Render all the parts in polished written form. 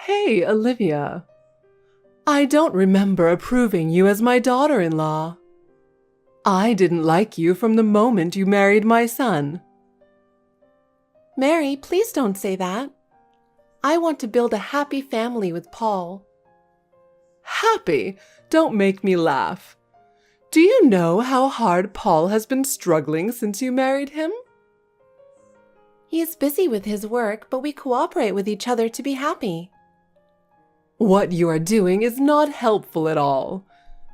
Hey, Olivia. I don't remember approving you as my daughter-in-law. I didn't like you from the moment you married my son. Mary, please don't say that. I want to build a happy family with Paul. Happy? Don't make me laugh. Do you know how hard Paul has been struggling since you married him? He is busy with his work, but we cooperate with each other to be happy. What you are doing is not helpful at all.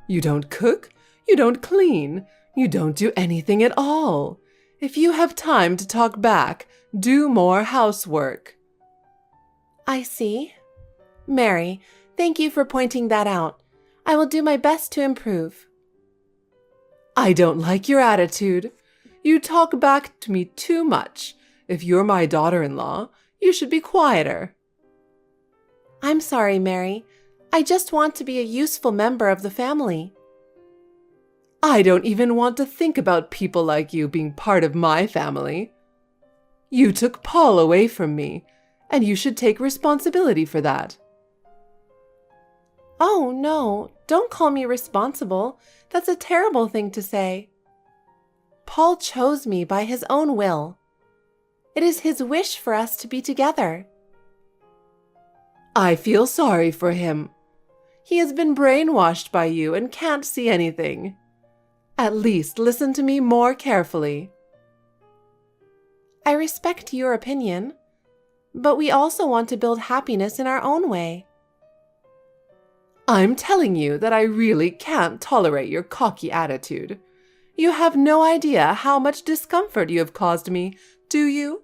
You don't cook, you don't clean, you don't do anything at all. If you have time to talk back, do more housework. I see. Mary, thank you for pointing that out. I will do my best to improve. I don't like your attitude. You talk back to me too much. If you're my daughter-in-law, you should be quieter. I'm sorry, Mary. I just want to be a useful member of the family. I don't even want to think about people like you being part of my family. You took Paul away from me, and you should take responsibility for that. Oh, no, don't call me responsible. That's a terrible thing to say. Paul chose me by his own will. It is his wish for us to be together. I feel sorry for him. He has been brainwashed by you and can't see anything. At least listen to me more carefully. I respect your opinion, but we also want to build happiness in our own way. I'm telling you that I really can't tolerate your cocky attitude. You have no idea how much discomfort you have caused me, do you?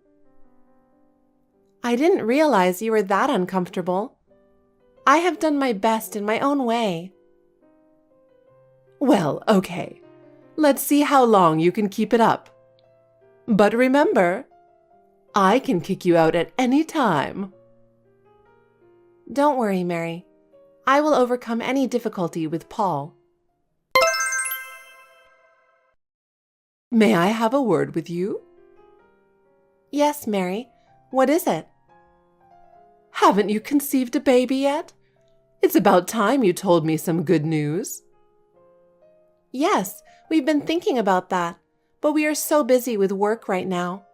I didn't realize you were that uncomfortable. I have done my best in my own way. Well, okay. Let's see how long you can keep it up. But remember, I can kick you out at any time. Don't worry, Mary. I will overcome any difficulty with Paul. May I have a word with you? Yes, Mary. What is it? Haven't you conceived a baby yet? It's about time you told me some good news. Yes, we've been thinking about that, but we are so busy with work right now.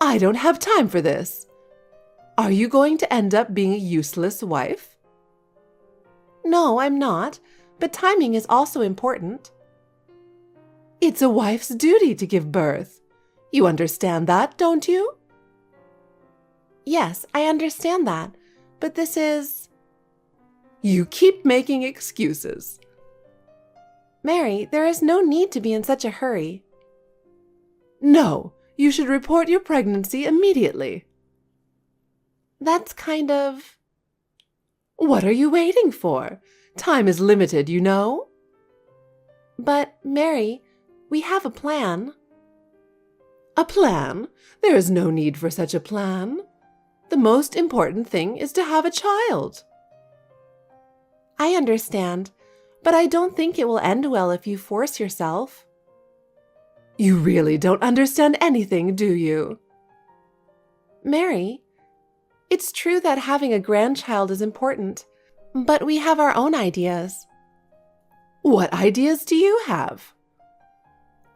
I don't have time for this. Are you going to end up being a useless wife? No, I'm not, but timing is also important. It's a wife's duty to give birth. You understand that, don't you? Yes, I understand that, but this is… You keep making excuses. Mary, there is no need to be in such a hurry. No, you should report your pregnancy immediately. That's kind of… What are you waiting for? Time is limited, you know. But, Mary, we have a plan. A plan? There is no need for such a plan. The most important thing is to have a child. I understand, but I don't think it will end well if you force yourself. You really don't understand anything, do you? Mary, it's true that having a grandchild is important, but we have our own ideas. What ideas do you have?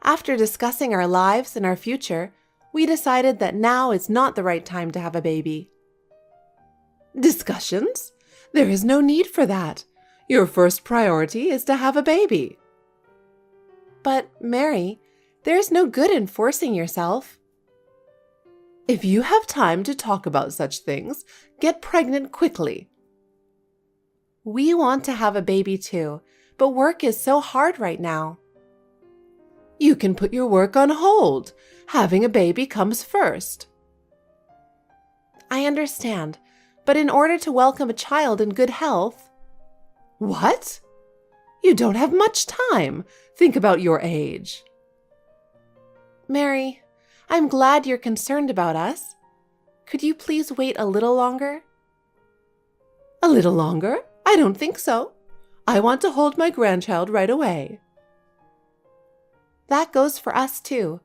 After discussing our lives and our future, we decided that now is not the right time to have a baby. Discussions? There is no need for that. Your first priority is to have a baby. But, Mary, there is no good in forcing yourself. If you have time to talk about such things, get pregnant quickly. We want to have a baby too, but work is so hard right now. You can put your work on hold. Having a baby comes first. I understand, but in order to welcome a child in good health… What? You don't have much time. Think about your age. Mary, I'm glad you're concerned about us. Could you please wait a little longer? A little longer? I don't think so. I want to hold my grandchild right away. That goes for us too,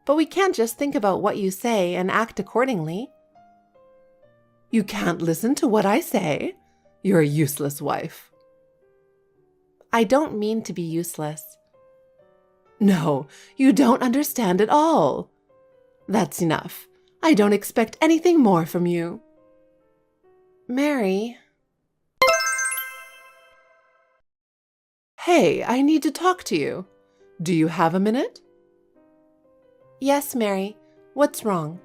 but we can't just think about what you say and act accordingly. You can't listen to what I say. You're a useless wife. I don't mean to be useless. No, you don't understand at all. That's enough. I don't expect anything more from you. Mary. Hey, I need to talk to you. Do you have a minute? Yes, Mary. What's wrong?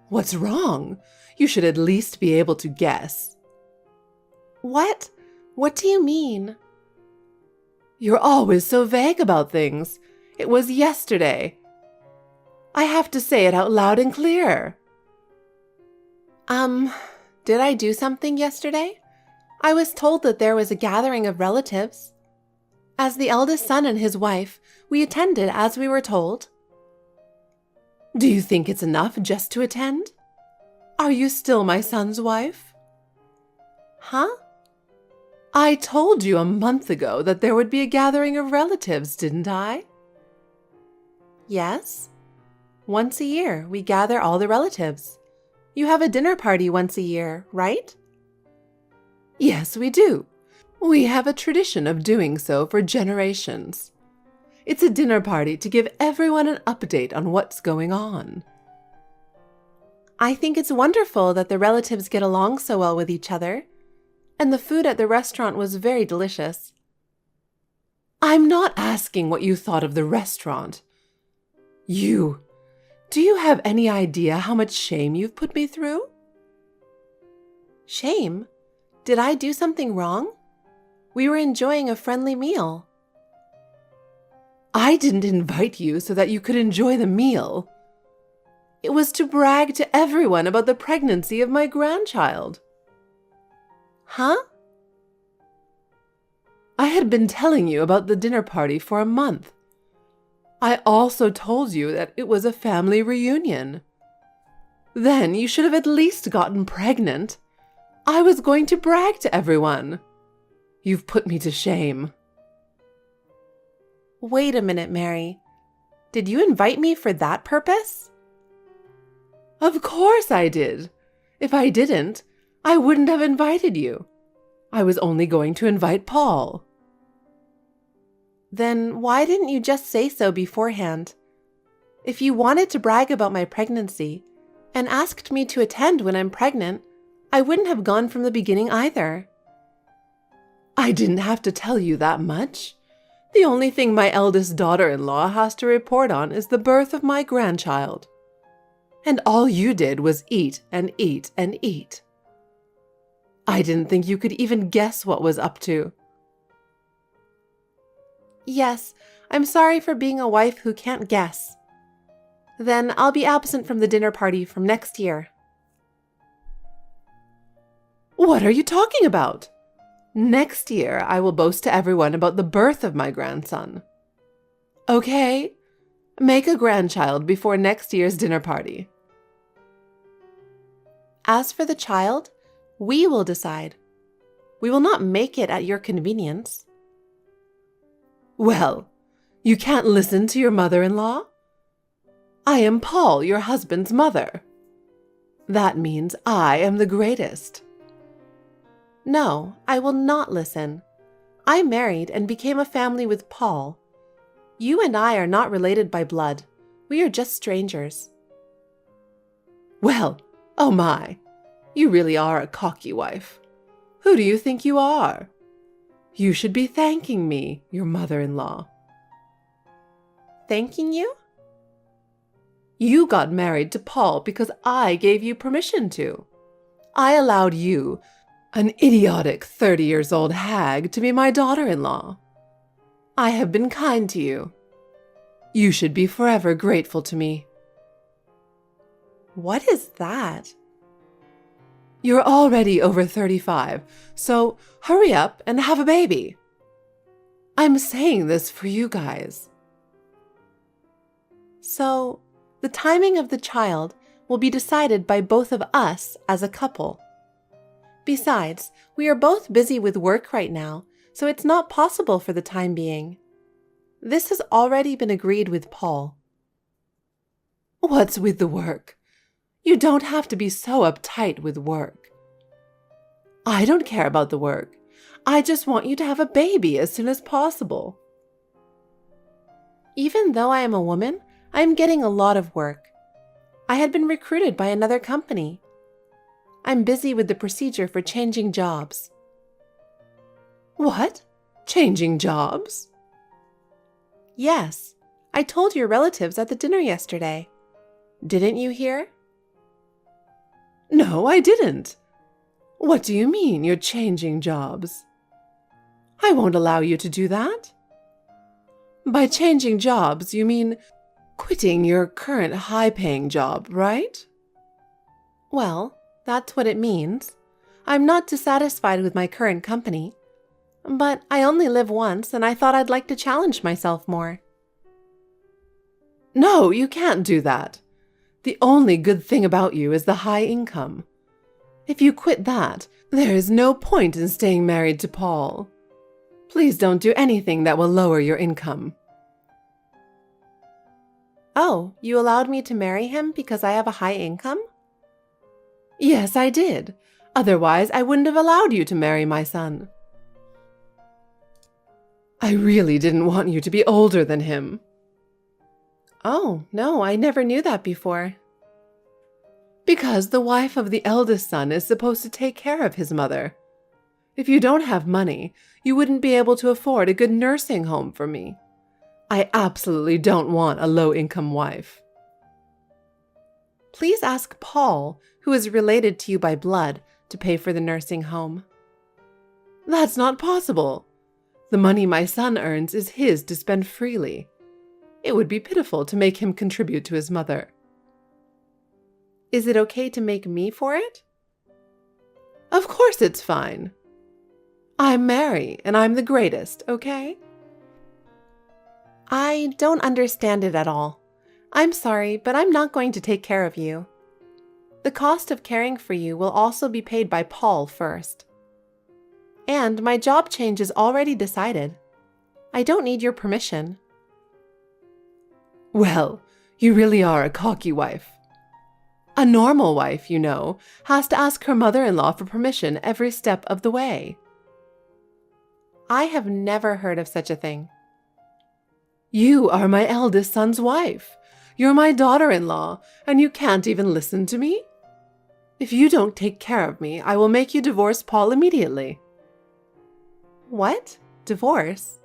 What's wrong? You should at least be able to guess. What? What do you mean? You're always so vague about things. It was yesterday. I have to say it out loud and clear. Did I do something yesterday? I was told that there was a gathering of relatives. As the eldest son and his wife, we attended as we were told. Do you think it's enough just to attend? Are you still my son's wife? Huh? I told you a month ago that there would be a gathering of relatives, didn't I? Yes. Once a year, we gather all the relatives. You have a dinner party once a year, right? Yes, we do. We have a tradition of doing so for generations. It's a dinner party to give everyone an update on what's going on. I think it's wonderful that the relatives get along so well with each other. And the food at the restaurant was very delicious. I'm not asking what you thought of the restaurant. Do you have any idea how much shame you've put me through? Shame? Did I do something wrong? We were enjoying a friendly meal. I didn't invite you so that you could enjoy the meal. It was to brag to everyone about the pregnancy of my grandchild. Huh? I had been telling you about the dinner party for a month. I also told you that it was a family reunion. Then you should have at least gotten pregnant. I was going to brag to everyone. You've put me to shame. Wait a minute, Mary. Did you invite me for that purpose? Of course I did. If I didn't, I wouldn't have invited you. I was only going to invite Paul. Then why didn't you just say so beforehand? If you wanted to brag about my pregnancy and asked me to attend when I'm pregnant, I wouldn't have gone from the beginning either. I didn't have to tell you that much. The only thing my eldest daughter-in-law has to report on is the birth of my grandchild. And all you did was eat and eat and eat. I didn't think you could even guess what was up to. Yes, I'm sorry for being a wife who can't guess. Then I'll be absent from the dinner party from next year. What are you talking about? Next year, I will boast to everyone about the birth of my grandson. Okay? Make a grandchild before next year's dinner party. As for the child, we will decide. We will not make it at your convenience. Well, you can't listen to your mother-in-law? I am Paul, your husband's mother. That means I am the greatest. No, I will not listen. I married and became a family with Paul. You and I are not related by blood. We are just strangers. Well, oh my, you really are a cocky wife. Who do you think you are? You should be thanking me, your mother-in-law. Thanking you? You got married to Paul because I gave you permission to. I allowed you, an idiotic 30-year-old hag, to be my daughter-in-law. I have been kind to you. You should be forever grateful to me. What is that? You're already over 35, so hurry up and have a baby. I'm saying this for you guys. So, the timing of the child will be decided by both of us as a couple. Besides, we are both busy with work right now, so it's not possible for the time being. This has already been agreed with Paul. What's with the work? You don't have to be so uptight with work. I don't care about the work. I just want you to have a baby as soon as possible. Even though I am a woman, I am getting a lot of work. I had been recruited by another company. I'm busy with the procedure for changing jobs. What? Changing jobs? Yes, I told your relatives at the dinner yesterday. Didn't you hear? No, I didn't. What do you mean you're changing jobs? I won't allow you to do that. By changing jobs, you mean quitting your current high-paying job, right? Well, that's what it means. I'm not dissatisfied with my current company, but I only live once and I thought I'd like to challenge myself more. No, you can't do that. The only good thing about you is the high income. If you quit that, there is no point in staying married to Paul. Please don't do anything that will lower your income. Oh, you allowed me to marry him because I have a high income? Yes, I did. Otherwise, I wouldn't have allowed you to marry my son. I really didn't want you to be older than him. Oh, no, I never knew that before. Because the wife of the eldest son is supposed to take care of his mother. If you don't have money, you wouldn't be able to afford a good nursing home for me. I absolutely don't want a low-income wife. Please ask Paul, who is related to you by blood, to pay for the nursing home. That's not possible. The money my son earns is his to spend freely. It would be pitiful to make him contribute to his mother. Is it okay to make me for it? Of course it's fine. I'm Mary, and I'm the greatest, okay? I don't understand it at all. I'm sorry, but I'm not going to take care of you. The cost of caring for you will also be paid by Paul first. And my job change is already decided. I don't need your permission. Well, you really are a cocky wife. A normal wife, you know, has to ask her mother-in-law for permission every step of the way. I have never heard of such a thing. You are my eldest son's wife. You're my daughter-in-law, and you can't even listen to me? If you don't take care of me, I will make you divorce Paul immediately. What? Divorce?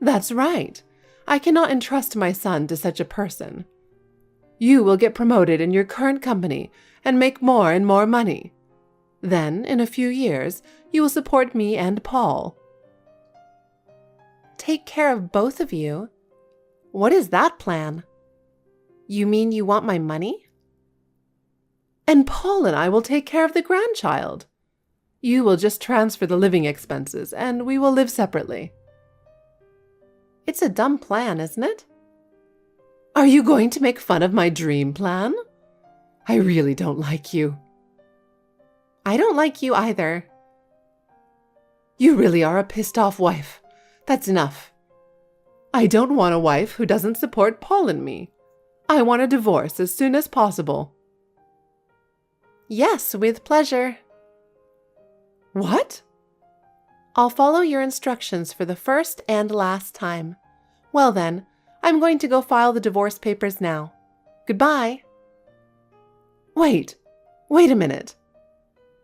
That's right. I cannot entrust my son to such a person. You will get promoted in your current company and make more and more money. Then, in a few years, you will support me and Paul. Take care of both of you? What is that plan? You mean you want my money? And Paul and I will take care of the grandchild. You will just transfer the living expenses, and we will live separately. It's a dumb plan, isn't it? Are you going to make fun of my dream plan? I really don't like you. I don't like you either. You really are a pissed-off wife. That's enough. I don't want a wife who doesn't support Paul and me. I want a divorce as soon as possible. Yes, with pleasure. What? I'll follow your instructions for the first and last time. Well then, I'm going to go file the divorce papers now. Goodbye. Wait a minute.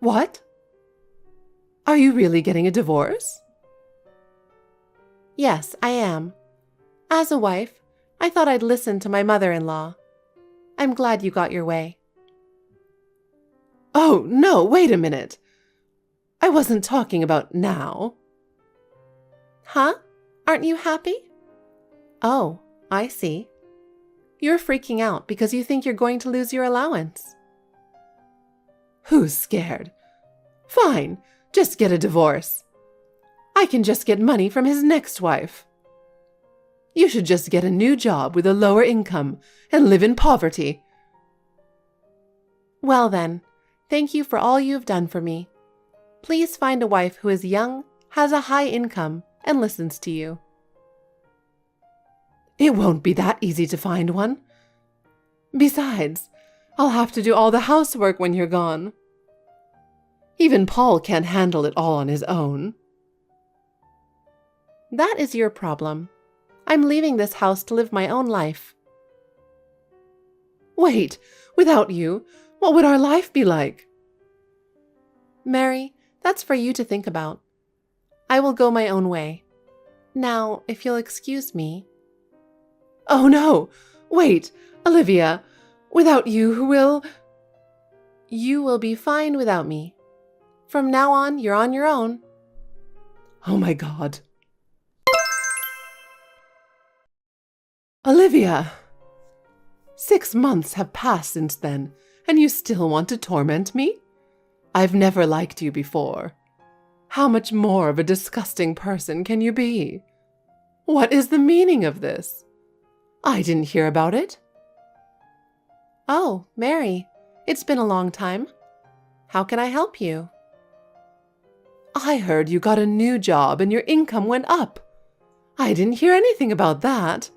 What? Are you really getting a divorce? Yes, I am. As a wife, I thought I'd listen to my mother-in-law. I'm glad you got your way. Oh, no, wait a minute. I wasn't talking about now. Huh? Aren't you happy? Oh, I see. You're freaking out because you think you're going to lose your allowance. Who's scared? Fine, just get a divorce. I can just get money from his next wife. You should just get a new job with a lower income and live in poverty. Well then, thank you for all you've done for me. Please find a wife who is young, has a high income, and listens to you. It won't be that easy to find one. Besides, I'll have to do all the housework when you're gone. Even Paul can't handle it all on his own. That is your problem. I'm leaving this house to live my own life. Wait, without you, what would our life be like? Mary, that's for you to think about. I will go my own way. Now, if you'll excuse me. Oh no! Wait, Olivia, without you, who will? You will be fine without me. From now on, you're on your own. Oh my God. Olivia! 6 months have passed since then, and you still want to torment me? I've never liked you before. How much more of a disgusting person can you be? What is the meaning of this? I didn't hear about it. Oh, Mary, it's been a long time. How can I help you? I heard you got a new job and your income went up. I didn't hear anything about that.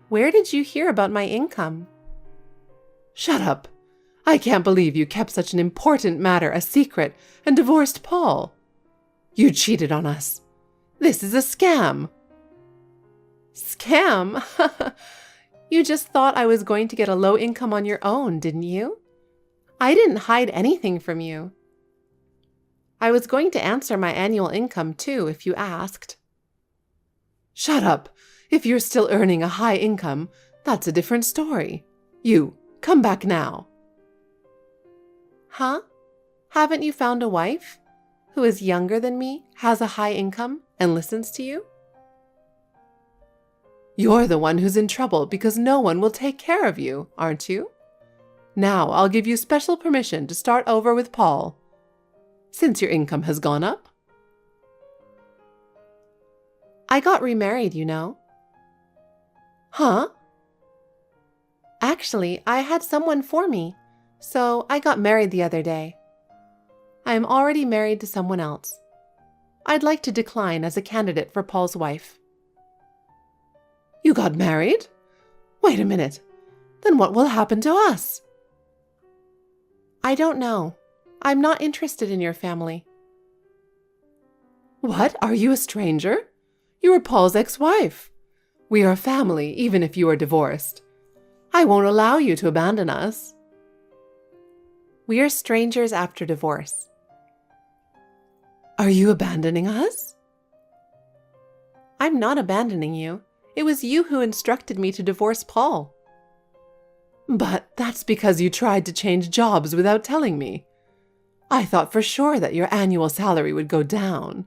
Where did you hear about my income? Shut up. I can't believe you kept such an important matter a secret and divorced Paul. You cheated on us. This is a scam. Scam? You just thought I was going to get a low income on your own, didn't you? I didn't hide anything from you. I was going to answer my annual income too if you asked. Shut up. If you're still earning a high income, that's a different story. You, come back now. Huh? Haven't you found a wife who is younger than me, has a high income, and listens to you? You're the one who's in trouble because no one will take care of you, aren't you? Now I'll give you special permission to start over with Paul, since your income has gone up. I got remarried, you know. Huh? Actually, I had someone for me, so I got married the other day. I am already married to someone else. I'd like to decline as a candidate for Paul's wife. You got married? Wait a minute. Then what will happen to us? I don't know. I'm not interested in your family. What? Are you a stranger? You are Paul's ex-wife. We are family, even if you are divorced. I won't allow you to abandon us. We are strangers after divorce. Are you abandoning us? I'm not abandoning you. It was you who instructed me to divorce Paul. But that's because you tried to change jobs without telling me. I thought for sure that your annual salary would go down.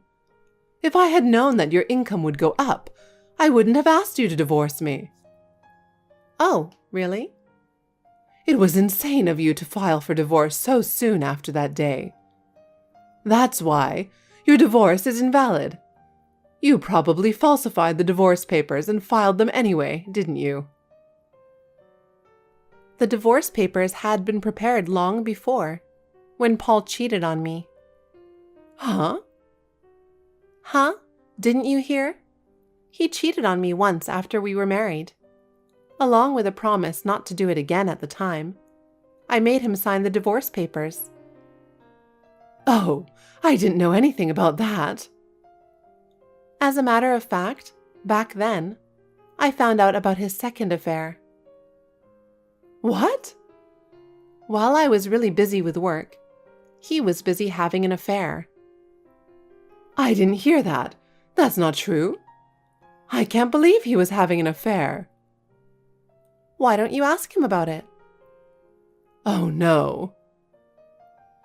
If I had known that your income would go up, I wouldn't have asked you to divorce me. Oh, really? It was insane of you to file for divorce so soon after that day. That's why your divorce is invalid. You probably falsified the divorce papers and filed them anyway, didn't you? The divorce papers had been prepared long before, when Paul cheated on me. Huh? Huh? Didn't you hear? He cheated on me once after we were married. Along with a promise not to do it again at the time, I made him sign the divorce papers. Oh, I didn't know anything about that. As a matter of fact, back then, I found out about his second affair. What? While I was really busy with work, he was busy having an affair. I didn't hear that. That's not true. I can't believe he was having an affair. Why don't you ask him about it? Oh, no.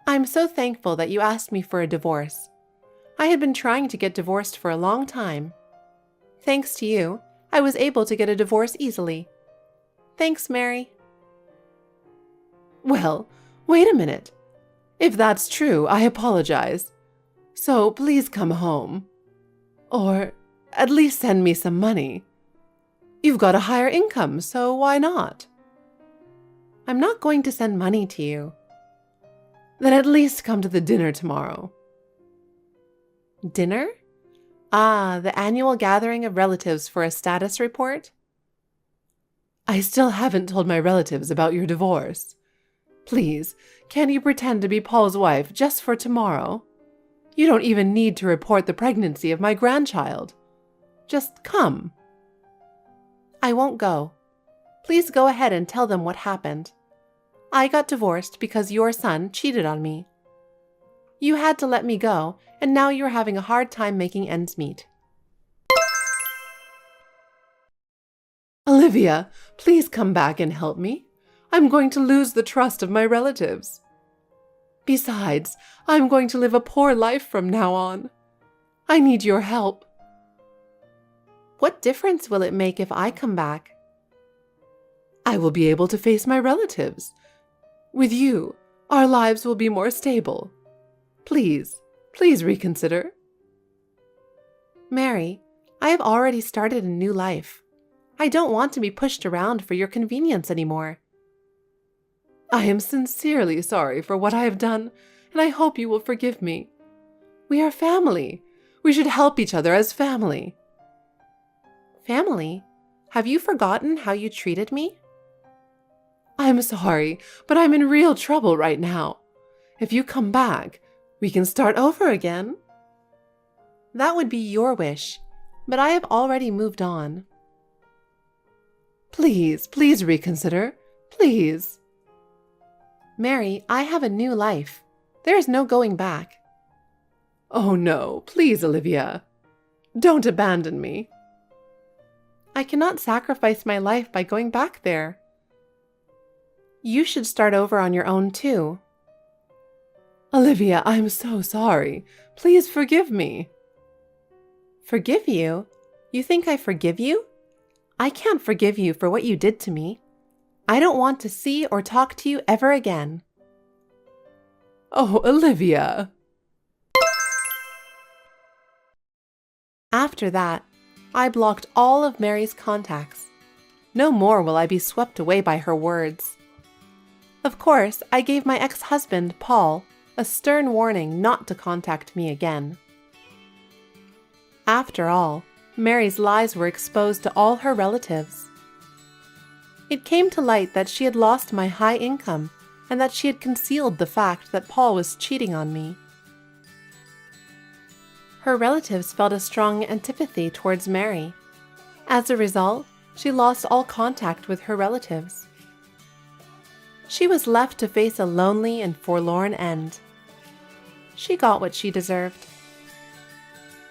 I'm so thankful that you asked me for a divorce. I had been trying to get divorced for a long time. Thanks to you, I was able to get a divorce easily. Thanks, Mary. Well, wait a minute. If that's true, I apologize. So please come home. Or at least send me some money. You've got a higher income, so why not? I'm not going to send money to you. Then at least come to the dinner tomorrow. Dinner? Ah, the annual gathering of relatives for a status report? I still haven't told my relatives about your divorce. Please, can't you pretend to be Paul's wife just for tomorrow? You don't even need to report the pregnancy of my grandchild. Just come." "I won't go. Please go ahead and tell them what happened. I got divorced because your son cheated on me. You had to let me go, and now you're having a hard time making ends meet." "Olivia, please come back and help me. I'm going to lose the trust of my relatives. Besides, I'm going to live a poor life from now on. I need your help." "What difference will it make if I come back?" "I will be able to face my relatives. With you, our lives will be more stable. Please, please reconsider." "Mary, I have already started a new life. I don't want to be pushed around for your convenience anymore." "I am sincerely sorry for what I have done, and I hope you will forgive me. We are family. We should help each other as family." "Family? Have you forgotten how you treated me?" "I'm sorry, but I'm in real trouble right now. If you come back, we can start over again." "That would be your wish, but I have already moved on." "Please, please reconsider. Please." "Mary, I have a new life. There is no going back." "Oh no, please, Olivia. Don't abandon me." "I cannot sacrifice my life by going back there. You should start over on your own too." "Olivia, I'm so sorry. Please forgive me." "Forgive you? You think I forgive you? I can't forgive you for what you did to me. I don't want to see or talk to you ever again." "Oh, Olivia." After that, I blocked all of Mary's contacts. No more will I be swept away by her words. Of course, I gave my ex-husband, Paul, a stern warning not to contact me again. After all, Mary's lies were exposed to all her relatives. It came to light that she had lost my high income and that she had concealed the fact that Paul was cheating on me. Her relatives felt a strong antipathy towards Mary. As a result, she lost all contact with her relatives. She was left to face a lonely and forlorn end. She got what she deserved.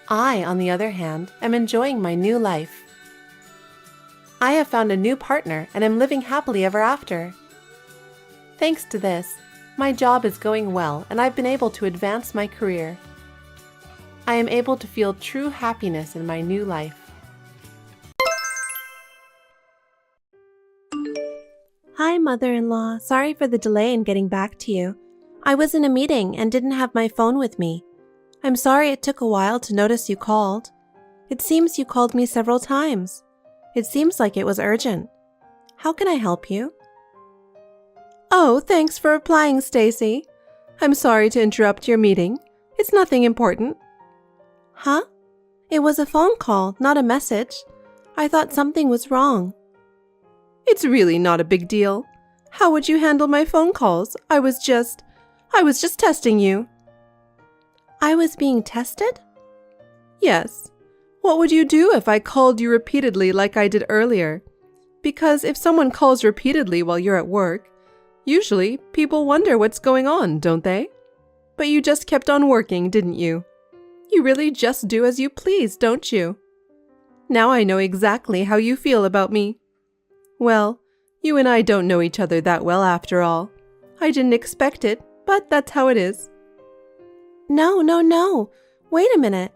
I, on the other hand, am enjoying my new life. I have found a new partner and am living happily ever after. Thanks to this, my job is going well and I've been able to advance my career. I am able to feel true happiness in my new life. Hi, mother-in-law. Sorry for the delay in getting back to you. I was in a meeting and didn't have my phone with me. I'm sorry it took a while to notice you called. It seems you called me several times. It seems like it was urgent. How can I help you? Oh, thanks for replying, Stacy. I'm sorry to interrupt your meeting. It's nothing important. Huh? It was a phone call, not a message. I thought something was wrong. It's really not a big deal. How would you handle my phone calls? I was just testing you. I was being tested? Yes. What would you do if I called you repeatedly like I did earlier? Because if someone calls repeatedly while you're at work, usually people wonder what's going on, don't they? But you just kept on working, didn't you? You really just do as you please, don't you? Now I know exactly how you feel about me. Well, you and I don't know each other that well after all. I didn't expect it, but that's how it is. No. Wait a minute.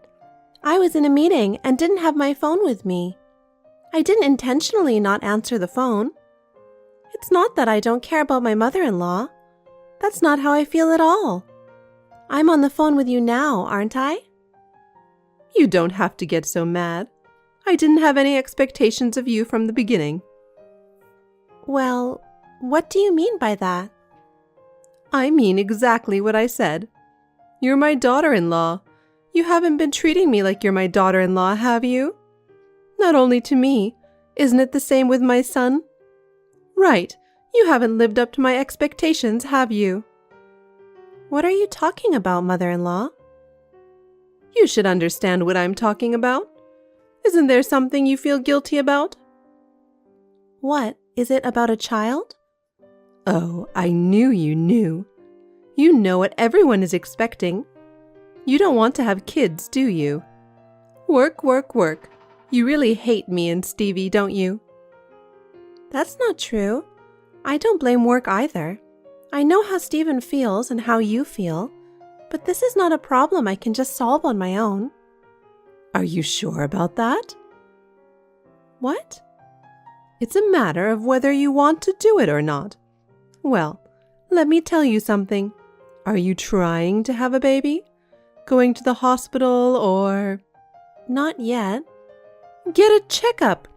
I was in a meeting and didn't have my phone with me. I didn't intentionally not answer the phone. It's not that I don't care about my mother-in-law. That's not how I feel at all. I'm on the phone with you now, aren't I? You don't have to get so mad. I didn't have any expectations of you from the beginning. Well, what do you mean by that? I mean exactly what I said. You're my daughter-in-law. You haven't been treating me like you're my daughter-in-law, have you? Not only to me. Isn't it the same with my son? Right. You haven't lived up to my expectations, have you? What are you talking about, mother-in-law? You should understand what I'm talking about. Isn't there something you feel guilty about? What? Is it about a child? Oh, I knew you knew. You know what everyone is expecting. You don't want to have kids, do you? Work, work, work. You really hate me and Stevie, don't you? That's not true. I don't blame work either. I know how Stephen feels and how you feel, but this is not a problem I can just solve on my own. Are you sure about that? What? It's a matter of whether you want to do it or not. Well, let me tell you something. Are you trying to have a baby? Going to the hospital or... Not yet. Get a checkup.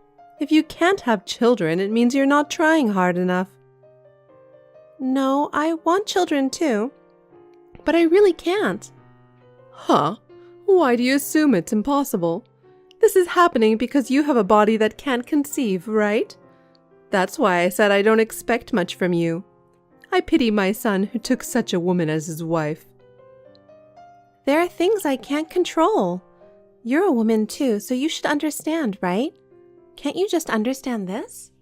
If you can't have children, it means you're not trying hard enough. No, I want children too, but I really can't. Huh? Why do you assume it's impossible? This is happening because you have a body that can't conceive, right? That's why I said I don't expect much from you. I pity my son who took such a woman as his wife. There are things I can't control. You're a woman too, so you should understand, right? Can't you just understand this?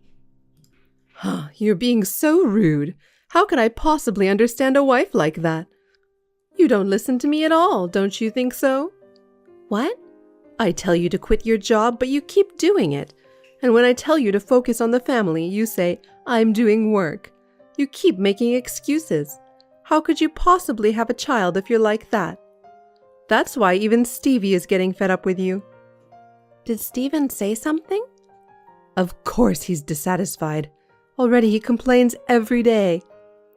Huh, you're being so rude. How could I possibly understand a wife like that? You don't listen to me at all, don't you think so? What? I tell you to quit your job, but you keep doing it. And when I tell you to focus on the family, you say, I'm doing work. You keep making excuses. How could you possibly have a child if you're like that? That's why even Stevie is getting fed up with you. Did Stephen say something? Of course he's dissatisfied. Already he complains every day.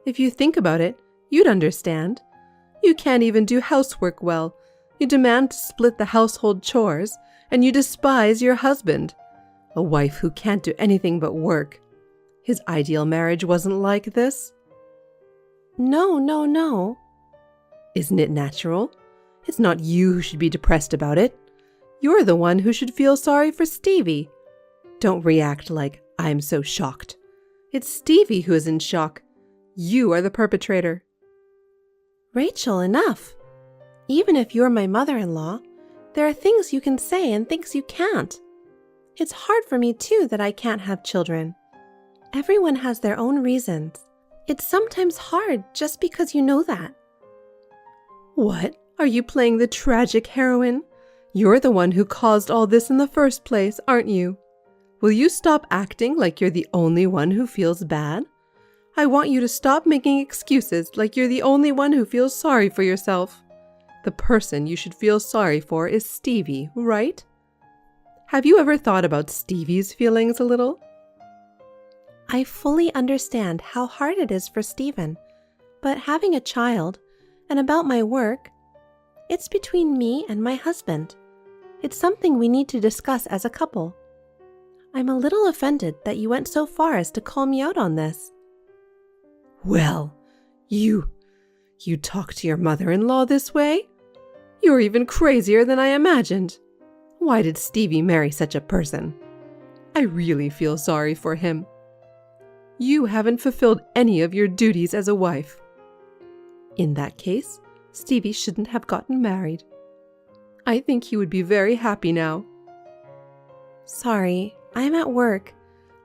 If you think about it, you'd understand. You can't even do housework well. You demand to split the household chores, and you despise your husband. A wife who can't do anything but work. His ideal marriage wasn't like this. No. Isn't it natural? It's not you who should be depressed about it. You're the one who should feel sorry for Stevie. Don't react like I'm so shocked. It's Stevie who is in shock. You are the perpetrator. Rachel, enough. Even if you're my mother-in-law, there are things you can say and things you can't. It's hard for me too that I can't have children. Everyone has their own reasons. It's sometimes hard just because you know that. What? Are you playing the tragic heroine? You're the one who caused all this in the first place, aren't you? Will you stop acting like you're the only one who feels bad? I want you to stop making excuses like you're the only one who feels sorry for yourself. The person you should feel sorry for is Stevie, right? Have you ever thought about Stevie's feelings a little? I fully understand how hard it is for Stephen, but having a child, and about my work, it's between me and my husband. It's something we need to discuss as a couple. I'm a little offended that you went so far as to call me out on this. Well, you talk to your mother-in-law this way? You're even crazier than I imagined. Why did Stevie marry such a person? I really feel sorry for him. You haven't fulfilled any of your duties as a wife. In that case, Stevie shouldn't have gotten married. I think he would be very happy now. Sorry, I'm at work.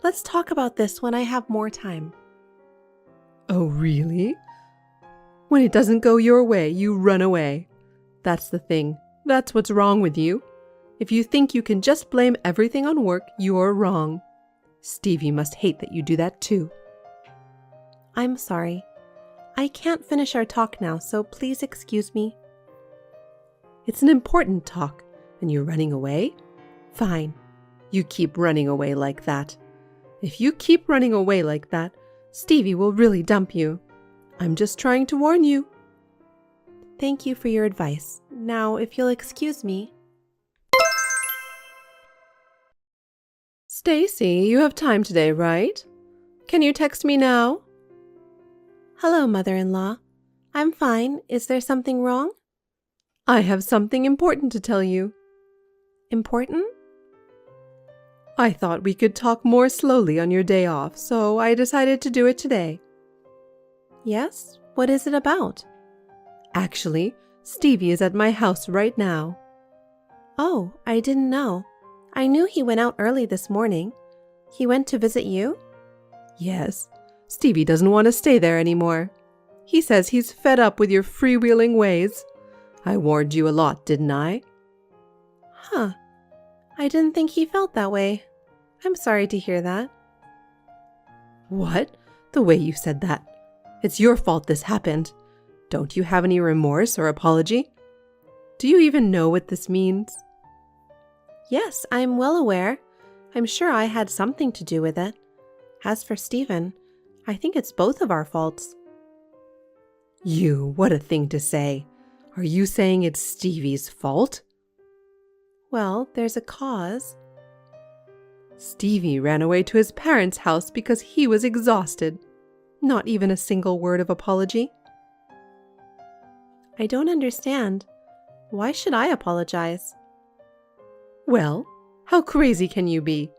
Let's talk about this when I have more time. Oh, really? When it doesn't go your way, you run away. That's the thing. That's what's wrong with you. If you think you can just blame everything on work, you're wrong. Stevie must hate that you do that too. I'm sorry. I can't finish our talk now, so please excuse me. It's an important talk, and you're running away? Fine. You keep running away like that. If you keep running away like that, Stevie will really dump you. I'm just trying to warn you. Thank you for your advice. Now, if you'll excuse me. Stacy, you have time today, right? Can you text me now? Hello, mother-in-law. I'm fine. Is there something wrong? I have something important to tell you. Important? I thought we could talk more slowly on your day off, so I decided to do it today. Yes? What is it about? Actually, Stevie is at my house right now. Oh, I didn't know. I knew he went out early this morning. He went to visit you? Yes, Stevie doesn't want to stay there anymore. He says he's fed up with your freewheeling ways. I warned you a lot, didn't I? Huh. I didn't think he felt that way. I'm sorry to hear that. What? The way you said that. It's your fault this happened. Don't you have any remorse or apology? Do you even know what this means? Yes, I'm well aware. I'm sure I had something to do with it. As for Stephen, I think it's both of our faults. What a thing to say. Are you saying it's Stevie's fault? Well, there's a cause. Stevie ran away to his parents' house because he was exhausted. Not even a single word of apology. I don't understand. Why should I apologize? Well, how crazy can you be?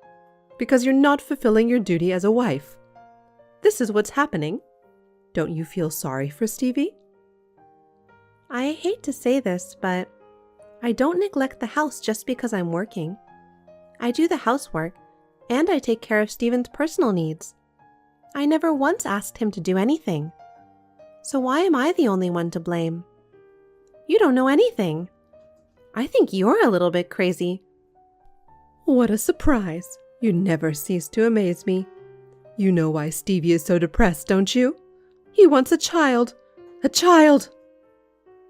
Because you're not fulfilling your duty as a wife. This is what's happening. Don't you feel sorry for Stevie? I hate to say this, but I don't neglect the house just because I'm working. I do the housework, and I take care of Stephen's personal needs. I never once asked him to do anything. So why am I the only one to blame? You don't know anything. I think you're a little bit crazy. What a surprise. You never cease to amaze me. You know why Stevie is so depressed, don't you? He wants a child. A child!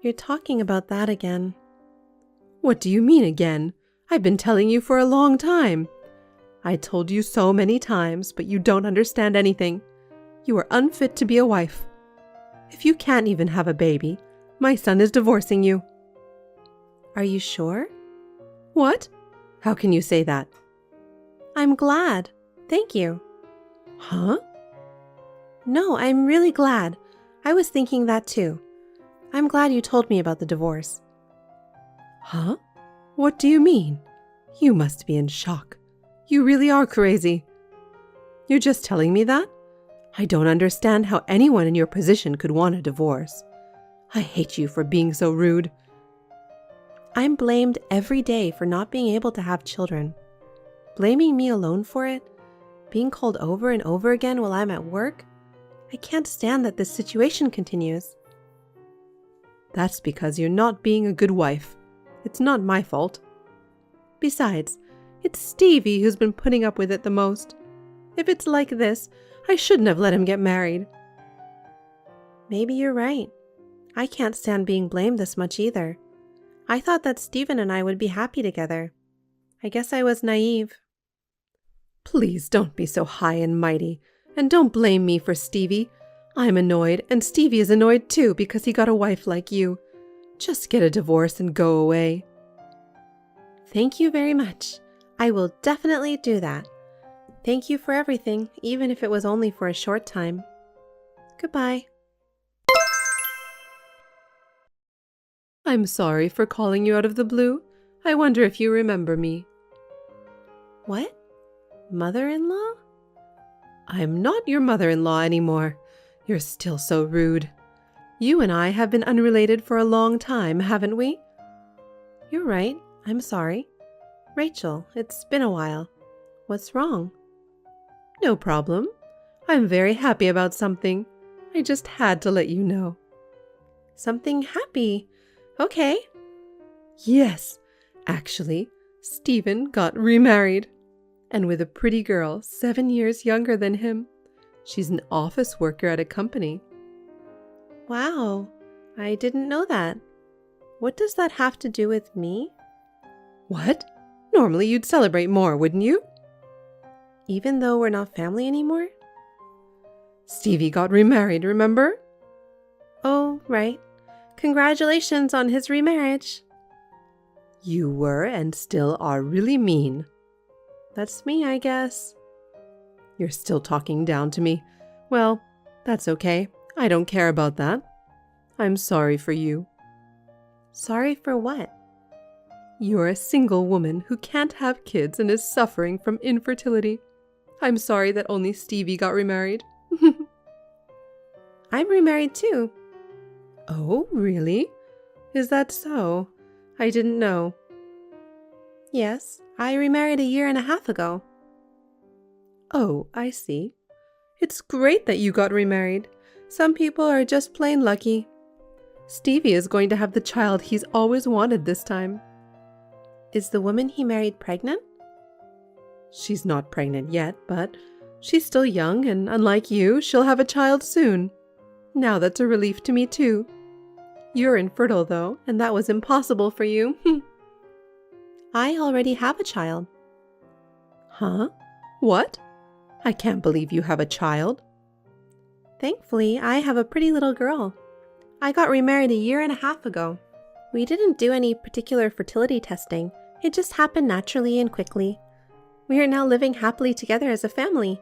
You're talking about that again. What do you mean again? I've been telling you for a long time. I told you so many times, but you don't understand anything. You are unfit to be a wife. If you can't even have a baby, my son is divorcing you. Are you sure? What? How can you say that? I'm glad. Thank you. Huh? No, I'm really glad. I was thinking that too. I'm glad you told me about the divorce. Huh? What do you mean? You must be in shock. You really are crazy. You're just telling me that? I don't understand how anyone in your position could want a divorce. I hate you for being so rude. I'm blamed every day for not being able to have children. Blaming me alone for it? Being called over and over again while I'm at work? I can't stand that this situation continues. That's because you're not being a good wife. It's not my fault. Besides, it's Stevie who's been putting up with it the most. If it's like this, I shouldn't have let him get married. Maybe you're right. I can't stand being blamed this much either. I thought that Stephen and I would be happy together. I guess I was naive. Please don't be so high and mighty, and don't blame me for Stevie. I'm annoyed, and Stevie is annoyed too because he got a wife like you. Just get a divorce and go away. Thank you very much. I will definitely do that. Thank you for everything, even if it was only for a short time. Goodbye. I'm sorry for calling you out of the blue. I wonder if you remember me. What? Mother-in-law? I'm not your mother-in-law anymore. You're still so rude. You and I have been unrelated for a long time, haven't we? You're right. I'm sorry. Rachel, it's been a while. What's wrong? No problem. I'm very happy about something. I just had to let you know. Something happy? Okay. Yes, actually, Stephen got remarried. And with a pretty girl 7 years younger than him. She's an office worker at a company. Wow, I didn't know that. What does that have to do with me? What? Normally you'd celebrate more, wouldn't you? Even though we're not family anymore? Stevie got remarried, remember? Oh, right. Congratulations on his remarriage. You were and still are really mean. That's me, I guess. You're still talking down to me. Well, that's okay. I don't care about that. I'm sorry for you. Sorry for what? You're a single woman who can't have kids and is suffering from infertility. I'm sorry that only Stevie got remarried. I'm remarried too. Oh, really? Is that so? I didn't know. Yes, I remarried a year and a half ago. Oh, I see. It's great that you got remarried. Some people are just plain lucky. Stevie is going to have the child he's always wanted this time. Is the woman he married pregnant? She's not pregnant yet, but she's still young, and unlike you, she'll have a child soon. Now that's a relief to me too. You're infertile though, and that was impossible for you. I already have a child. Huh? What? I can't believe you have a child. Thankfully, I have a pretty little girl. I got remarried a year and a half ago. We didn't do any particular fertility testing. It just happened naturally and quickly. We are now living happily together as a family.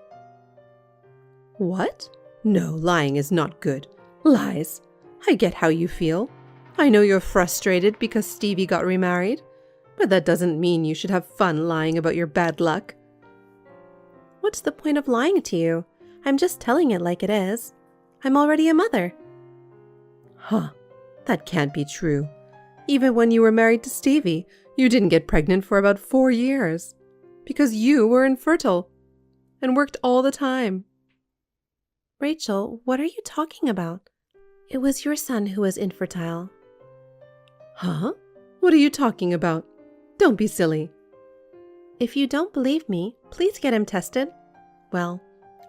What? No, lying is not good. Lies. I get how you feel. I know you're frustrated because Stevie got remarried, but that doesn't mean you should have fun lying about your bad luck. What's the point of lying to you? I'm just telling it like it is. I'm already a mother. Huh. That can't be true. Even when you were married to Stevie, you didn't get pregnant for about 4 years. Because you were infertile and worked all the time. Rachel, what are you talking about? It was your son who was infertile. Huh? What are you talking about? Don't be silly. If you don't believe me, please get him tested. Well,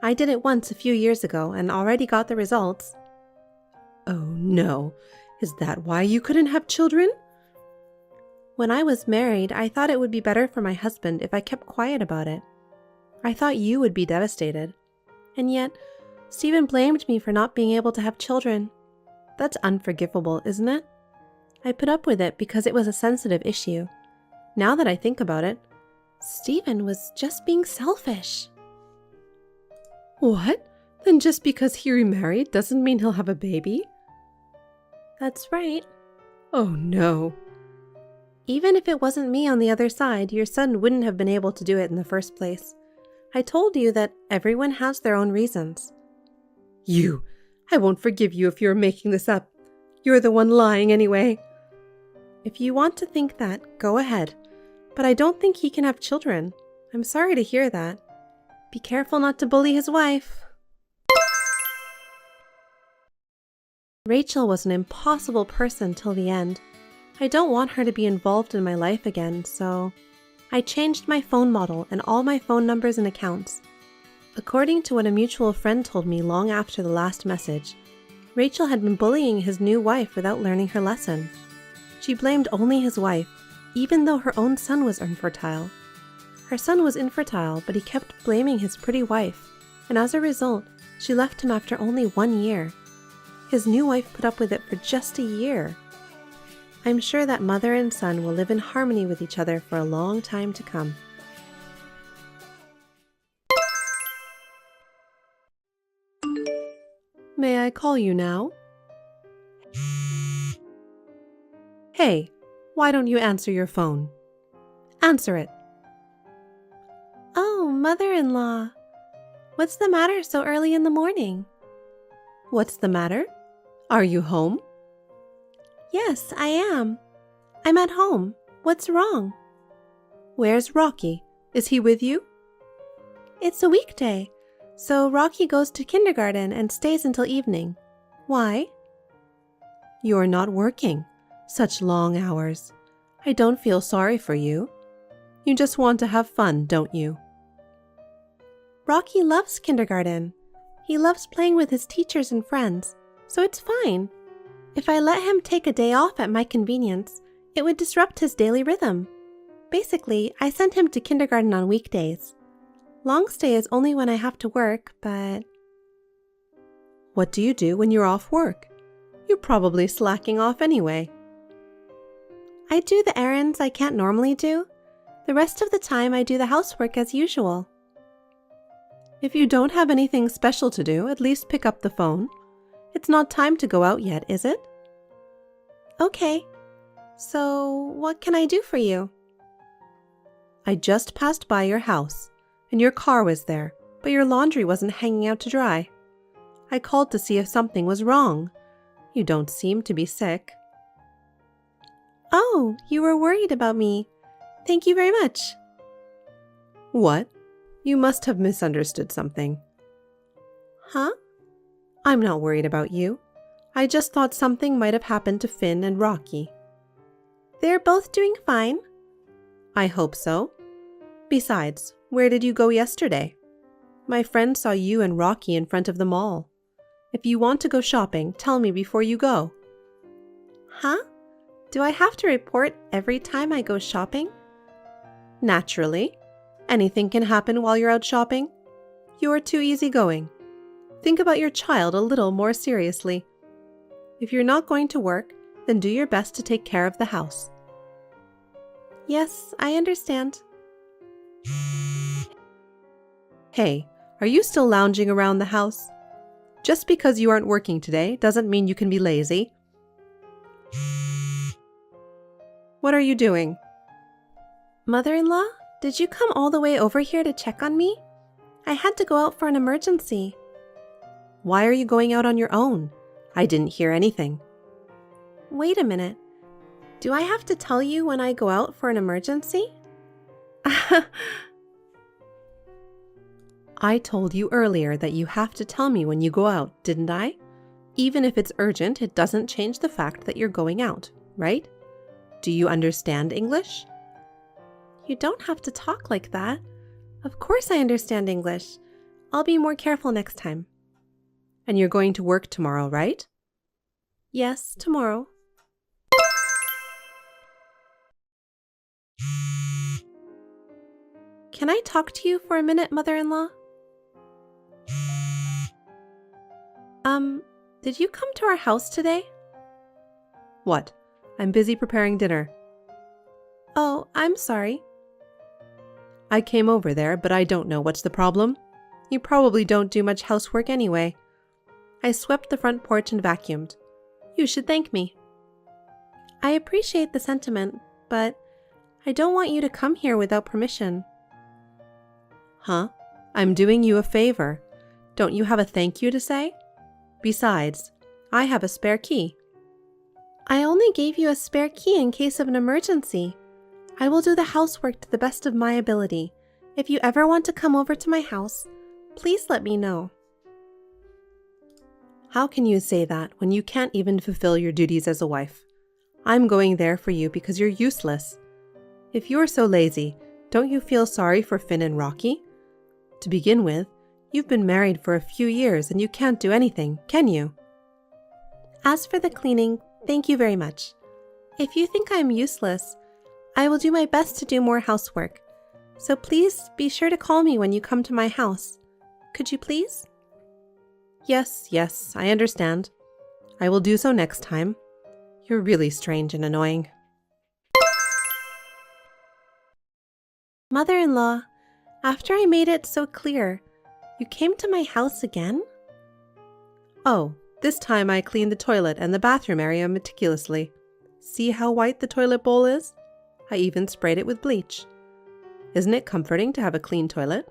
I did it once a few years ago and already got the results. Oh no. Is that why you couldn't have children? When I was married, I thought it would be better for my husband if I kept quiet about it. I thought you would be devastated. And yet, Stephen blamed me for not being able to have children. That's unforgivable, isn't it? I put up with it because it was a sensitive issue. Now that I think about it, Stephen was just being selfish. What? Then just because he remarried doesn't mean he'll have a baby? That's right. Oh no. Even if it wasn't me on the other side, your son wouldn't have been able to do it in the first place. I told you that everyone has their own reasons. I won't forgive you if you're making this up. You're the one lying anyway. If you want to think that, go ahead. But I don't think he can have children. I'm sorry to hear that. Be careful not to bully his wife. Rachel was an impossible person till the end. I don't want her to be involved in my life again, so I changed my phone model and all my phone numbers and accounts. According to what a mutual friend told me long after the last message, Rachel had been bullying his new wife without learning her lesson. She blamed only his wife, even though her own son was infertile. Her son was infertile, but he kept blaming his pretty wife, and as a result, she left him after only 1 year. His new wife put up with it for just a year. I'm sure that mother and son will live in harmony with each other for a long time to come. May I call you now? Hey, why don't you answer your phone? Answer it. Oh, mother-in-law. What's the matter so early in the morning? What's the matter? Are you home? Yes, I am. I'm at home. What's wrong? Where's Rocky? Is he with you? It's a weekday, so Rocky goes to kindergarten and stays until evening. Why? You're not working. Such long hours. I don't feel sorry for you. You just want to have fun, don't you? Rocky loves kindergarten. He loves playing with his teachers and friends, so it's fine. If I let him take a day off at my convenience, it would disrupt his daily rhythm. Basically, I sent him to kindergarten on weekdays. Long stay is only when I have to work, but... What do you do when you're off work? You're probably slacking off anyway. I do the errands I can't normally do. The rest of the time I do the housework as usual. If you don't have anything special to do, at least pick up the phone. It's not time to go out yet, is it? Okay. So, what can I do for you? I just passed by your house, and your car was there, but your laundry wasn't hanging out to dry. I called to see if something was wrong. You don't seem to be sick. Oh, you were worried about me. Thank you very much. What? You must have misunderstood something. Huh? I'm not worried about you. I just thought something might have happened to Finn and Rocky. They're both doing fine. I hope so. Besides, where did you go yesterday? My friend saw you and Rocky in front of the mall. If you want to go shopping, tell me before you go. Huh? Do I have to report every time I go shopping? Naturally. Anything can happen while you're out shopping. You are too easygoing. Think about your child a little more seriously. If you're not going to work, then do your best to take care of the house. Yes, I understand. Hey, are you still lounging around the house? Just because you aren't working today doesn't mean you can be lazy. What are you doing? Mother-in-law, did you come all the way over here to check on me? I had to go out for an emergency. Why are you going out on your own? I didn't hear anything. Wait a minute. Do I have to tell you when I go out for an emergency? I told you earlier that you have to tell me when you go out, didn't I? Even if it's urgent, it doesn't change the fact that you're going out, right? Do you understand English? You don't have to talk like that. Of course I understand English. I'll be more careful next time. And you're going to work tomorrow, right? Yes, tomorrow. Can I talk to you for a minute, mother-in-law? Did you come to our house today? What? I'm busy preparing dinner. Oh, I'm sorry. I came over there, but I don't know what's the problem. You probably don't do much housework anyway. I swept the front porch and vacuumed. You should thank me. I appreciate the sentiment, but I don't want you to come here without permission. Huh? I'm doing you a favor. Don't you have a thank you to say? Besides, I have a spare key. I only gave you a spare key in case of an emergency. I will do the housework to the best of my ability. If you ever want to come over to my house, please let me know. How can you say that when you can't even fulfill your duties as a wife? I'm going there for you because you're useless. If you're so lazy, don't you feel sorry for Finn and Rocky? To begin with, you've been married for a few years and you can't do anything, can you? As for the cleaning, thank you very much. If you think I'm useless, I will do my best to do more housework. So please be sure to call me when you come to my house. Could you please? Yes, I understand. I will do so next time. You're really strange and annoying. Mother-in-law, after I made it so clear, you came to my house again? Oh, this time I cleaned the toilet and the bathroom area meticulously. See how white the toilet bowl is? I even sprayed it with bleach. Isn't it comforting to have a clean toilet?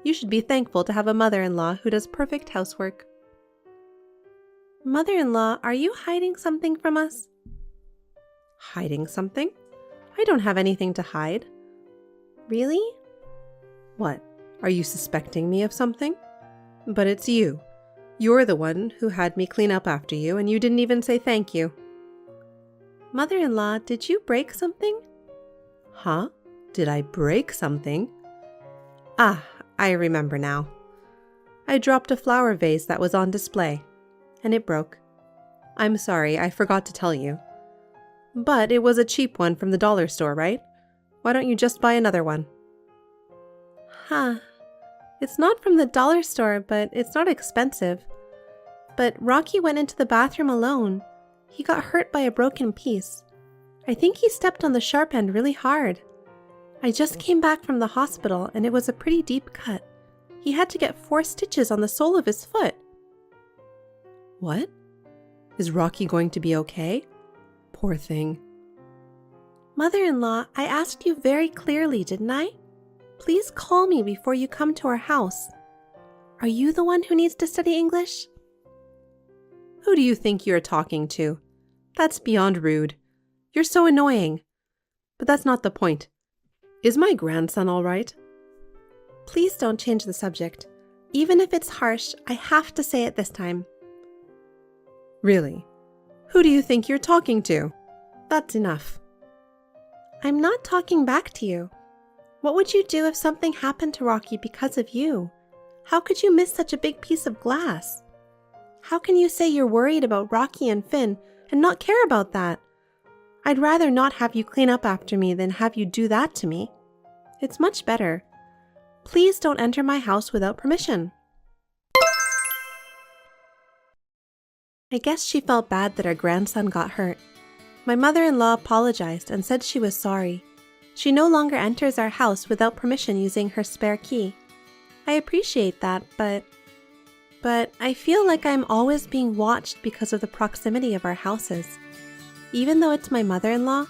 You should be thankful to have a mother-in-law who does perfect housework. Mother-in-law, are you hiding something from us? Hiding something? I don't have anything to hide. Really? What? Are you suspecting me of something? But it's you. You're the one who had me clean up after you, and you didn't even say thank you. Mother-in-law, did you break something? Huh? Did I break something? Ah, I remember now. I dropped a flower vase that was on display, and it broke. I'm sorry, I forgot to tell you. But it was a cheap one from the dollar store, right? Why don't you just buy another one? Huh. It's not from the dollar store, but it's not expensive. But Rocky went into the bathroom alone. He got hurt by a broken piece. I think he stepped on the sharp end really hard. I just came back from the hospital and it was a pretty deep cut. He had to get 4 stitches on the sole of his foot. What? Is Rocky going to be okay? Poor thing. Mother-in-law, I asked you very clearly, didn't I? Please call me before you come to our house. Are you the one who needs to study English? Who do you think you're talking to? That's beyond rude. You're so annoying. But that's not the point. Is my grandson all right? Please don't change the subject. Even if it's harsh, I have to say it this time. Really? Who do you think you're talking to? That's enough. I'm not talking back to you. What would you do if something happened to Rocky because of you? How could you miss such a big piece of glass? How can you say you're worried about Rocky and Finn and not care about that? I'd rather not have you clean up after me than have you do that to me. It's much better. Please don't enter my house without permission. I guess she felt bad that her grandson got hurt. My mother-in-law apologized and said she was sorry. She no longer enters our house without permission using her spare key. I appreciate that, but I feel like I'm always being watched because of the proximity of our houses. Even though it's my mother-in-law,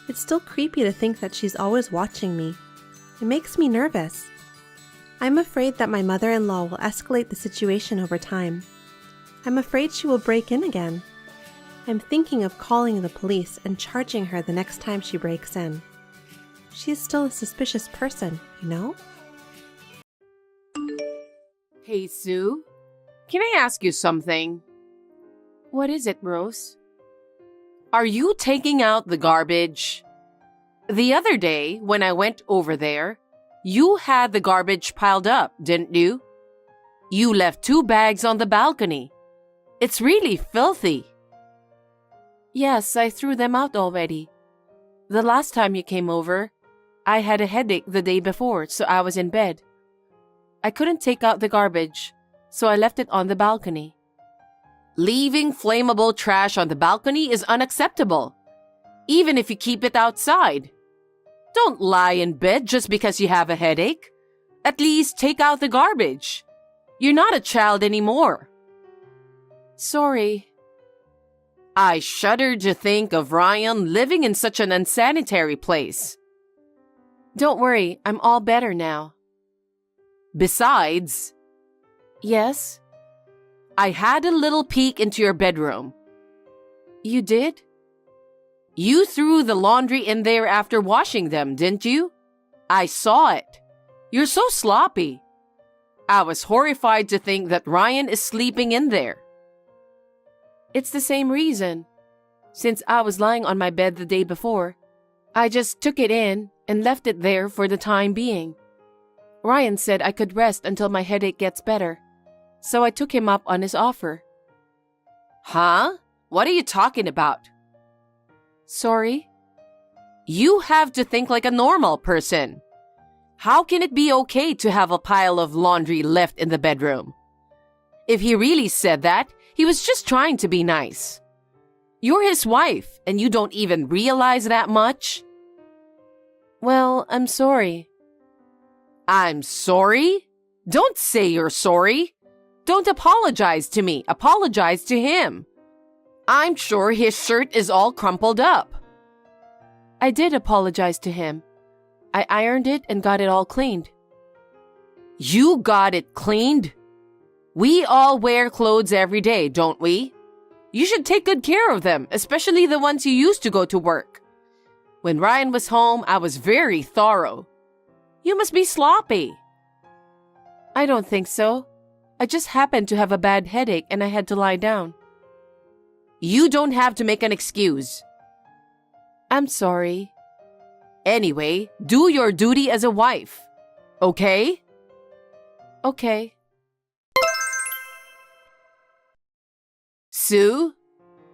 it's still creepy to think that she's always watching me. It makes me nervous. I'm afraid that my mother-in-law will escalate the situation over time. I'm afraid she will break in again. I'm thinking of calling the police and charging her the next time she breaks in. She's still a suspicious person, you know? Hey, Sue. Can I ask you something? What is it, Rose? Are you taking out the garbage? The other day, when I went over there, you had the garbage piled up, didn't you? You left 2 bags on the balcony. It's really filthy. Yes, I threw them out already. The last time you came over, I had a headache the day before, so I was in bed. I couldn't take out the garbage, so I left it on the balcony. Leaving flammable trash on the balcony is unacceptable, even if you keep it outside. Don't lie in bed just because you have a headache. At least take out the garbage. You're not a child anymore. Sorry. I shudder to think of Ryan living in such an unsanitary place. Don't worry, I'm all better now. Besides, yes, I had a little peek into your bedroom. You did? You threw the laundry in there after washing them, didn't you? I saw it. You're so sloppy. I was horrified to think that Ryan is sleeping in there. It's the same reason. Since I was lying on my bed the day before, I just took it in and left it there for the time being. Ryan said I could rest until my headache gets better, so I took him up on his offer. Huh? What are you talking about? Sorry? You have to think like a normal person. How can it be okay to have a pile of laundry left in the bedroom? If he really said that, he was just trying to be nice. You're his wife, and you don't even realize that much? Well, I'm sorry. I'm sorry? Don't say you're sorry. Don't apologize to me. Apologize to him. I'm sure his shirt is all crumpled up. I did apologize to him. I ironed it and got it all cleaned. You got it cleaned? We all wear clothes every day, don't we? You should take good care of them, especially the ones you used to go to work. When Ryan was home, I was very thorough. You must be sloppy. I don't think so. I just happened to have a bad headache and I had to lie down. You don't have to make an excuse. I'm sorry. Anyway, do your duty as a wife. Okay? Okay. Sue,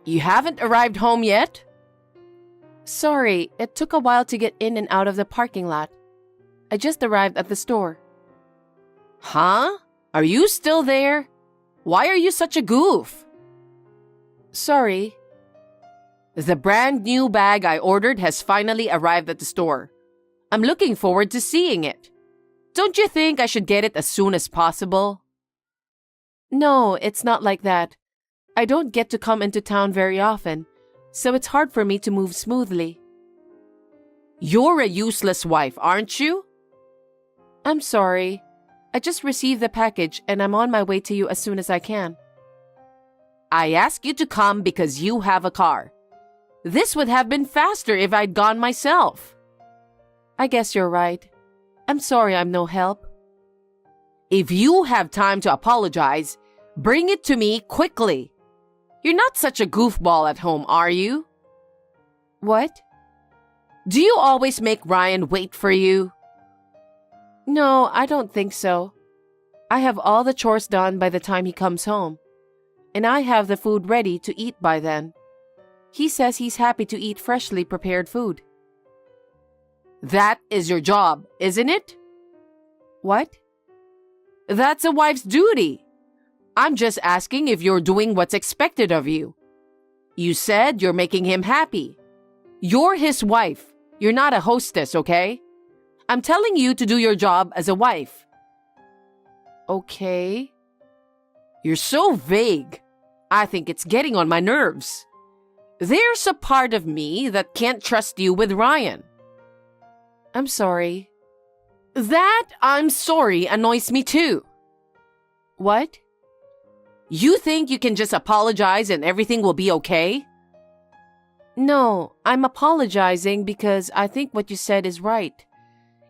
you haven't arrived home yet? Sorry, it took a while to get in and out of the parking lot. I just arrived at the store. Huh? Are you still there? Why are you such a goof? Sorry. The brand new bag I ordered has finally arrived at the store. I'm looking forward to seeing it. Don't you think I should get it as soon as possible? No, it's not like that. I don't get to come into town very often, so it's hard for me to move smoothly. You're a useless wife, aren't you? I'm sorry. I just received the package and I'm on my way to you as soon as I can. I asked you to come because you have a car. This would have been faster if I'd gone myself. I guess you're right. I'm sorry I'm no help. If you have time to apologize, bring it to me quickly. You're not such a goofball at home, are you? What? Do you always make Ryan wait for you? No, I don't think so. I have all the chores done by the time he comes home. And I have the food ready to eat by then. He says he's happy to eat freshly prepared food. That is your job, isn't it? What? That's a wife's duty. I'm just asking if you're doing what's expected of you. You said you're making him happy. You're his wife. You're not a hostess, okay? I'm telling you to do your job as a wife. Okay. You're so vague. I think it's getting on my nerves. There's a part of me that can't trust you with Ryan. I'm sorry. That I'm sorry annoys me too. What? You think you can just apologize and everything will be okay? No, I'm apologizing because I think what you said is right.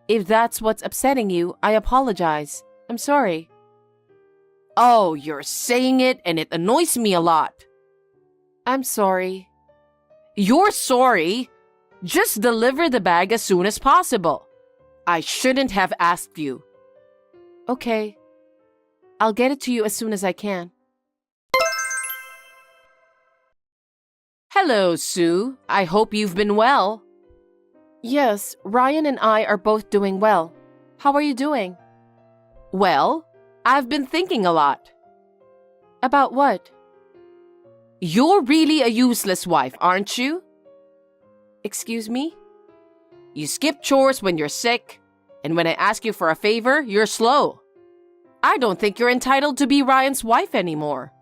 If that's what's upsetting you, I apologize. I'm sorry. Oh, you're saying it and it annoys me a lot. I'm sorry. You're sorry? Just deliver the bag as soon as possible. I shouldn't have asked you. Okay. I'll get it to you as soon as I can. Hello, Sue. I hope you've been well. Yes, Ryan and I are both doing well. How are you doing? Well, I've been thinking a lot. About what? You're really a useless wife, aren't you? Excuse me? You skip chores when you're sick, and when I ask you for a favor, you're slow. I don't think you're entitled to be Ryan's wife anymore.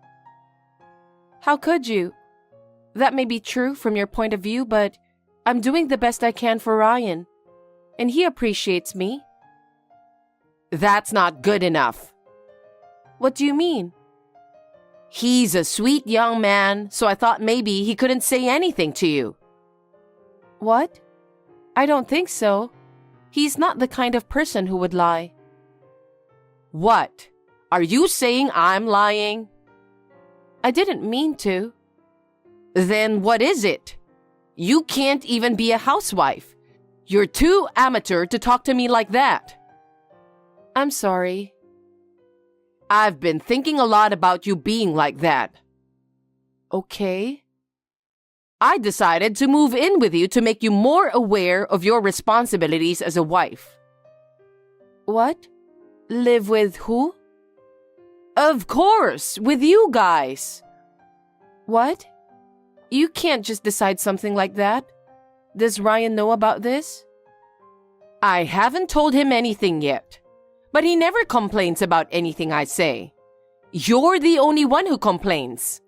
How could you? That may be true from your point of view, but I'm doing the best I can for Ryan, and he appreciates me. That's not good enough. What do you mean? He's a sweet young man, so I thought maybe he couldn't say anything to you. What? I don't think so. He's not the kind of person who would lie. What? Are you saying I'm lying? I didn't mean to. Then what is it? You can't even be a housewife. You're too amateur to talk to me like that. I'm sorry. I've been thinking a lot about you being like that. Okay. I decided to move in with you to make you more aware of your responsibilities as a wife. What? Live with who? Of course, with you guys. What? You can't just decide something like that. Does Ryan know about this? I haven't told him anything yet, but he never complains about anything I say. You're the only one who complains.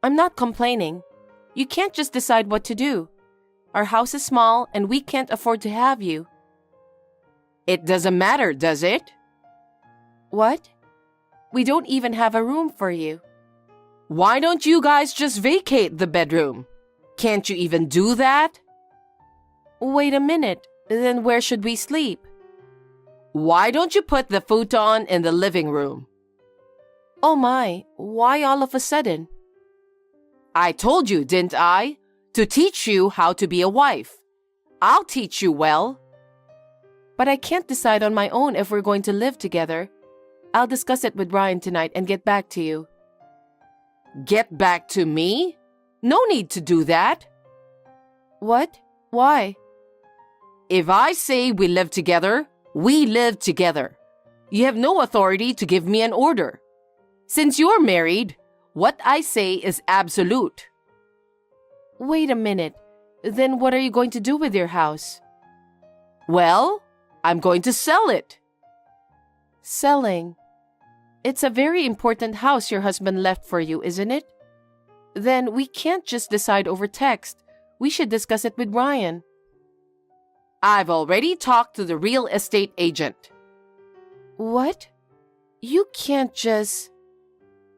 I'm not complaining. You can't just decide what to do. Our house is small and we can't afford to have you. It doesn't matter, does it? What? We don't even have a room for you. Why don't you guys just vacate the bedroom? Can't you even do that? Wait a minute. Then where should we sleep? Why don't you put the futon in the living room? Oh my, why all of a sudden? I told you, didn't I? To teach you how to be a wife. I'll teach you well. But I can't decide on my own if we're going to live together. I'll discuss it with Ryan tonight and get back to you. Get back to me? No need to do that. What? Why? If I say we live together, we live together. You have no authority to give me an order. Since you're married, what I say is absolute. Wait a minute. Then what are you going to do with your house? Well, I'm going to sell it. Selling? It's a very important house your husband left for you, isn't it? Then we can't just decide over text. We should discuss it with Ryan. I've already talked to the real estate agent. What? You can't just...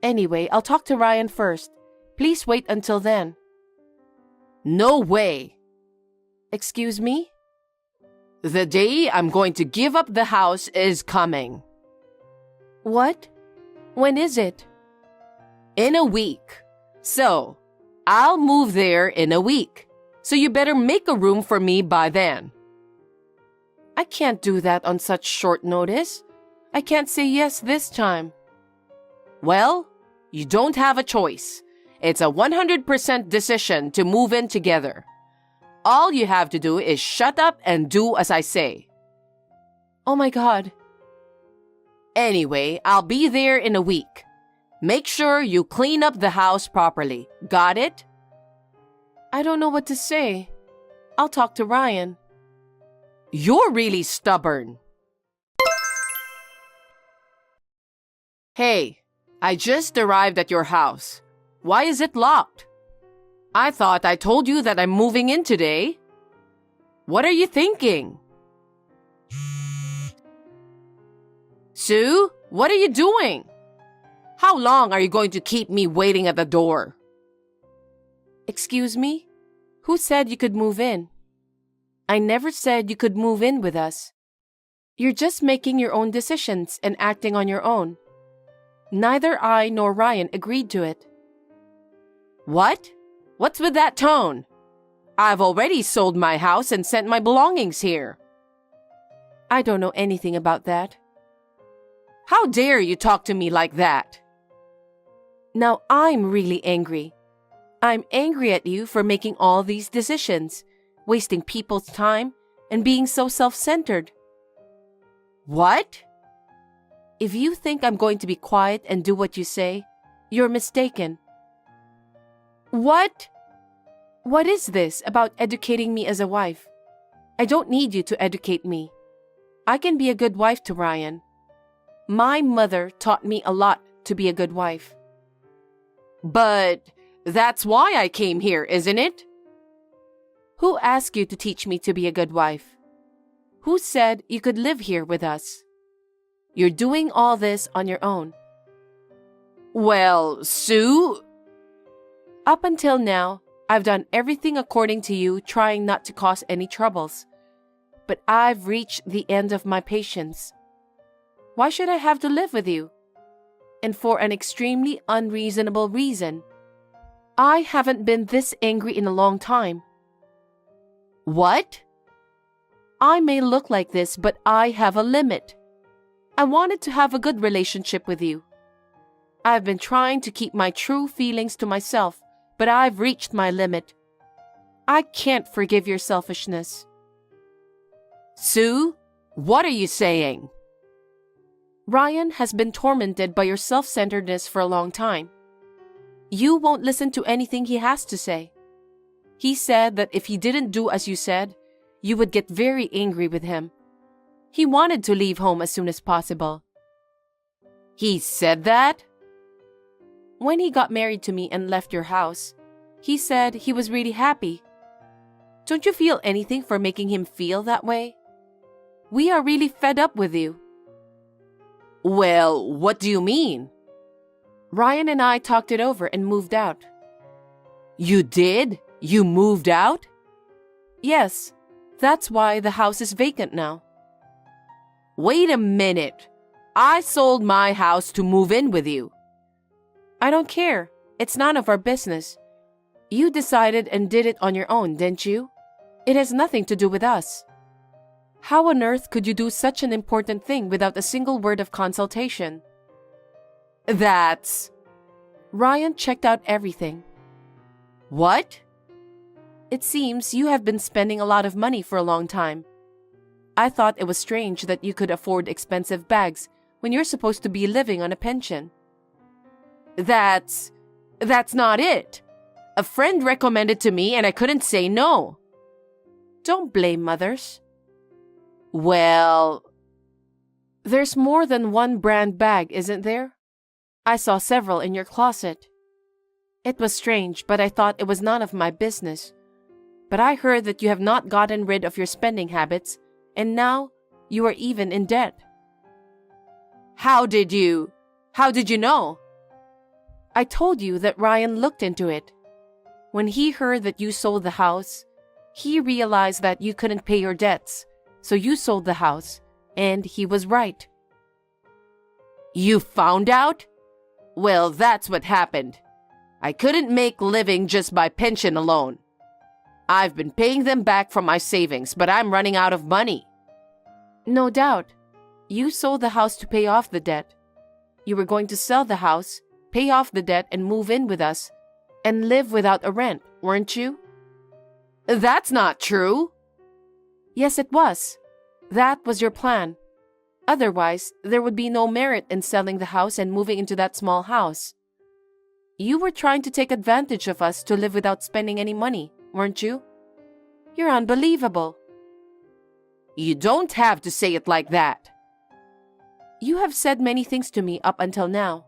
Anyway, I'll talk to Ryan first. Please wait until then. No way. Excuse me? The day I'm going to give up the house is coming. What? When is it? In a week. So, I'll move there in a week. So you better make a room for me by then. I can't do that on such short notice. I can't say yes this time. Well, you don't have a choice. It's a 100% decision to move in together. All you have to do is shut up and do as I say. Oh my God. Anyway, I'll be there in a week. Make sure you clean up the house properly. Got it? I don't know what to say. I'll talk to Ryan. You're really stubborn. Hey, I just arrived at your house. Why is it locked? I thought I told you that I'm moving in today. What are you thinking? Sue, what are you doing? How long are you going to keep me waiting at the door? Excuse me? Who said you could move in? I never said you could move in with us. You're just making your own decisions and acting on your own. Neither I nor Ryan agreed to it. What? What's with that tone? I've already sold my house and sent my belongings here. I don't know anything about that. How dare you talk to me like that? Now I'm really angry. I'm angry at you for making all these decisions, wasting people's time, and being so self-centered. What? If you think I'm going to be quiet and do what you say, you're mistaken. What? What is this about educating me as a wife? I don't need you to educate me. I can be a good wife to Ryan. My mother taught me a lot to be a good wife. But that's why I came here, isn't it? Who asked you to teach me to be a good wife? Who said you could live here with us? You're doing all this on your own. Well, Sue... Up until now, I've done everything according to you, trying not to cause any troubles. But I've reached the end of my patience. Why should I have to live with you? And for an extremely unreasonable reason. I haven't been this angry in a long time. What? I may look like this, but I have a limit. I wanted to have a good relationship with you. I've been trying to keep my true feelings to myself, but I've reached my limit. I can't forgive your selfishness. Sue, what are you saying? Ryan has been tormented by your self-centeredness for a long time. You won't listen to anything he has to say. He said that if he didn't do as you said, you would get very angry with him. He wanted to leave home as soon as possible. He said that? When he got married to me and left your house, he said he was really happy. Don't you feel anything for making him feel that way? We are really fed up with you. Well, what do you mean? Ryan and I talked it over and moved out. You did? You moved out? Yes, that's why the house is vacant now. Wait a minute. I sold my house to move in with you. I don't care. It's none of our business. You decided and did it on your own, didn't you? It has nothing to do with us. How on earth could you do such an important thing without a single word of consultation? That's... Ryan checked out everything. What? It seems you have been spending a lot of money for a long time. I thought it was strange that you could afford expensive bags when you're supposed to be living on a pension. That's not it. A friend recommended to me and I couldn't say no. Don't blame mothers. Well... There's more than one brand bag, isn't there? I saw several in your closet. It was strange, but I thought it was none of my business. But I heard that you have not gotten rid of your spending habits, and now you are even in debt. How did you know? I told you that Ryan looked into it. When he heard that you sold the house, he realized that you couldn't pay your debts, so you sold the house, and he was right. You found out? Well, that's what happened. I couldn't make living just by pension alone. I've been paying them back from my savings, but I'm running out of money. No doubt. You sold the house to pay off the debt. You were going to sell the house, pay off the debt, and move in with us, and live without a rent, weren't you? That's not true. Yes, it was. That was your plan. Otherwise, there would be no merit in selling the house and moving into that small house. You were trying to take advantage of us to live without spending any money, weren't you? You're unbelievable. You don't have to say it like that. You have said many things to me up until now.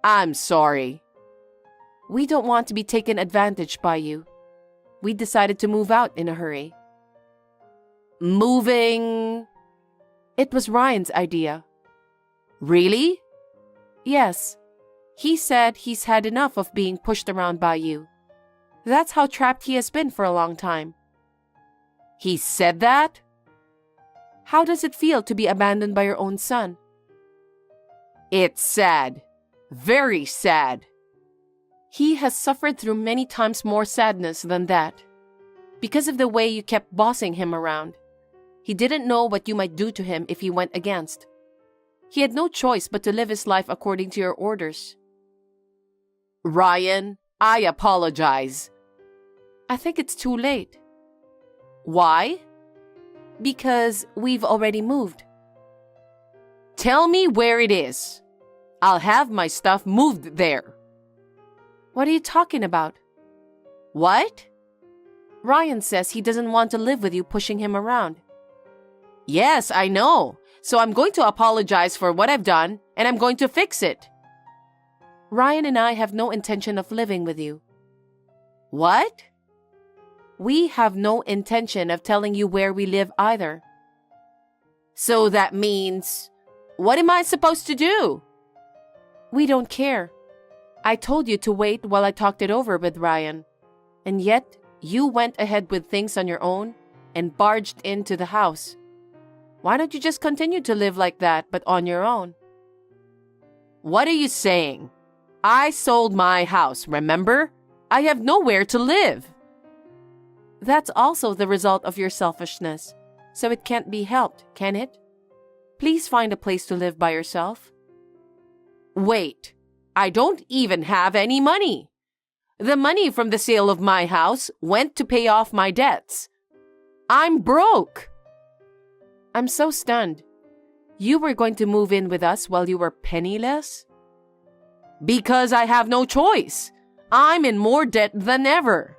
I'm sorry. We don't want to be taken advantage by you. We decided to move out in a hurry. Moving? It was Ryan's idea. Really? Yes. He said he's had enough of being pushed around by you. That's how trapped he has been for a long time. He said that? How does it feel to be abandoned by your own son? It's sad. Very sad. He has suffered through many times more sadness than that. Because of the way you kept bossing him around. He didn't know what you might do to him if he went against. He had no choice but to live his life according to your orders. Ryan, I apologize. I think it's too late. Why? Because we've already moved. Tell me where it is. I'll have my stuff moved there. What are you talking about? What? Ryan says he doesn't want to live with you pushing him around. Yes, I know. So I'm going to apologize for what I've done, and I'm going to fix it. Ryan and I have no intention of living with you. What? We have no intention of telling you where we live either. So that means, what am I supposed to do? We don't care. I told you to wait while I talked it over with Ryan. And yet, you went ahead with things on your own and barged into the house. Why don't you just continue to live like that, but on your own? What are you saying? I sold my house, remember? I have nowhere to live. That's also the result of your selfishness, so it can't be helped, can it? Please find a place to live by yourself. Wait, I don't even have any money. The money from the sale of my house went to pay off my debts. I'm broke. I'm so stunned. You were going to move in with us while you were penniless? Because I have no choice. I'm in more debt than ever.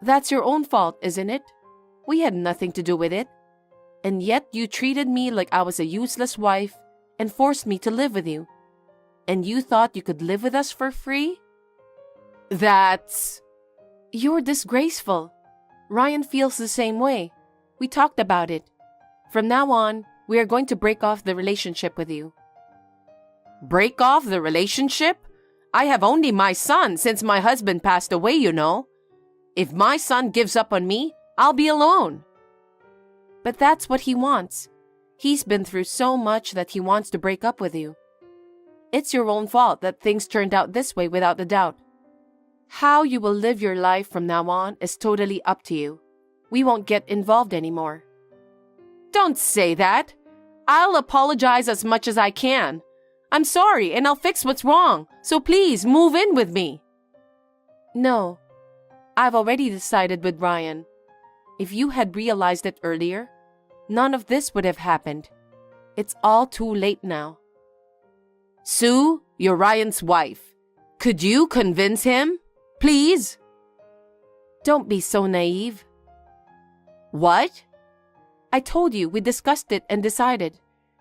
That's your own fault, isn't it? We had nothing to do with it. And yet you treated me like I was a useless wife and forced me to live with you. And you thought you could live with us for free? You're disgraceful. Ryan feels the same way. We talked about it. From now on, we are going to break off the relationship with you. Break off the relationship? I have only my son since my husband passed away, you know. If my son gives up on me, I'll be alone. But that's what he wants. He's been through so much that he wants to break up with you. It's your own fault that things turned out this way without a doubt. How you will live your life from now on is totally up to you. We won't get involved anymore. Don't say that. I'll apologize as much as I can. I'm sorry and I'll fix what's wrong, so please move in with me. No, I've already decided with Ryan. If you had realized it earlier, none of this would have happened. It's all too late now. Sue, you're Ryan's wife. Could you convince him? Please? Don't be so naive. What? I told you we discussed it and decided,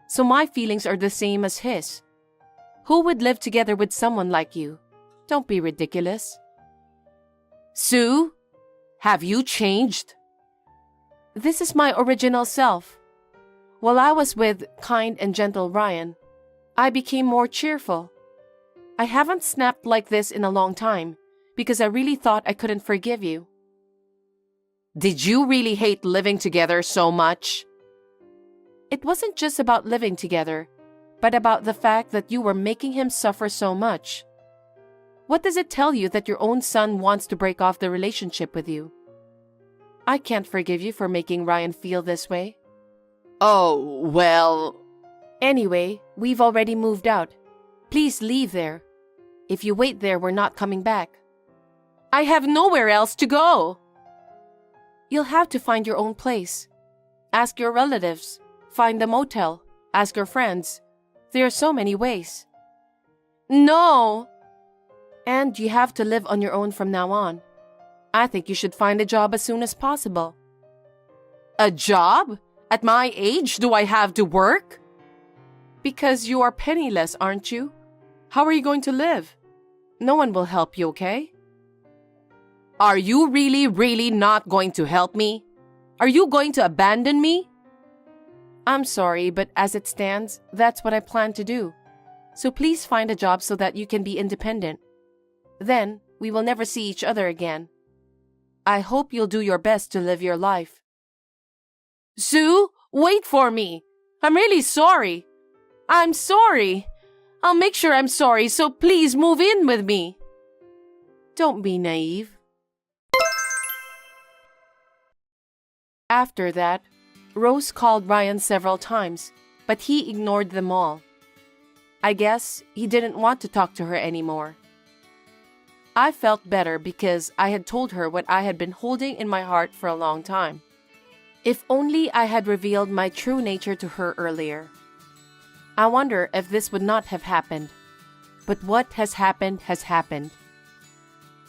so my feelings are the same as his. Who would live together with someone like you? Don't be ridiculous. Sue, Have you changed? This is my original self. While I was with kind and gentle Ryan, I became more cheerful. I haven't snapped like this in a long time because I really thought I couldn't forgive you. Did you really hate living together so much? It wasn't just about living together, but about the fact that you were making him suffer so much. What does it tell you that your own son wants to break off the relationship with you? I can't forgive you for making Ryan feel this way. Oh, well... Anyway, we've already moved out. Please leave there. If you wait there, we're not coming back. I have nowhere else to go. You'll have to find your own place. Ask your relatives. Find a motel. Ask your friends. There are so many ways. No! And you have to live on your own from now on. I think you should find a job as soon as possible. A job? At my age, do I have to work? Because you are penniless, aren't you? How are you going to live? No one will help you, okay? Are you really not going to help me? Are you going to abandon me? I'm sorry, but as it stands, that's what I plan to do. So please find a job so that you can be independent. Then, we will never see each other again. I hope you'll do your best to live your life. Sue, wait for me. I'm really sorry. I'm sorry. I'll make sure I'm sorry, so please move in with me. Don't be naive. After that, Rose called Ryan several times, but he ignored them all. I guess he didn't want to talk to her anymore. I felt better because I had told her what I had been holding in my heart for a long time. If only I had revealed my true nature to her earlier. I wonder if this would not have happened. But what has happened has happened.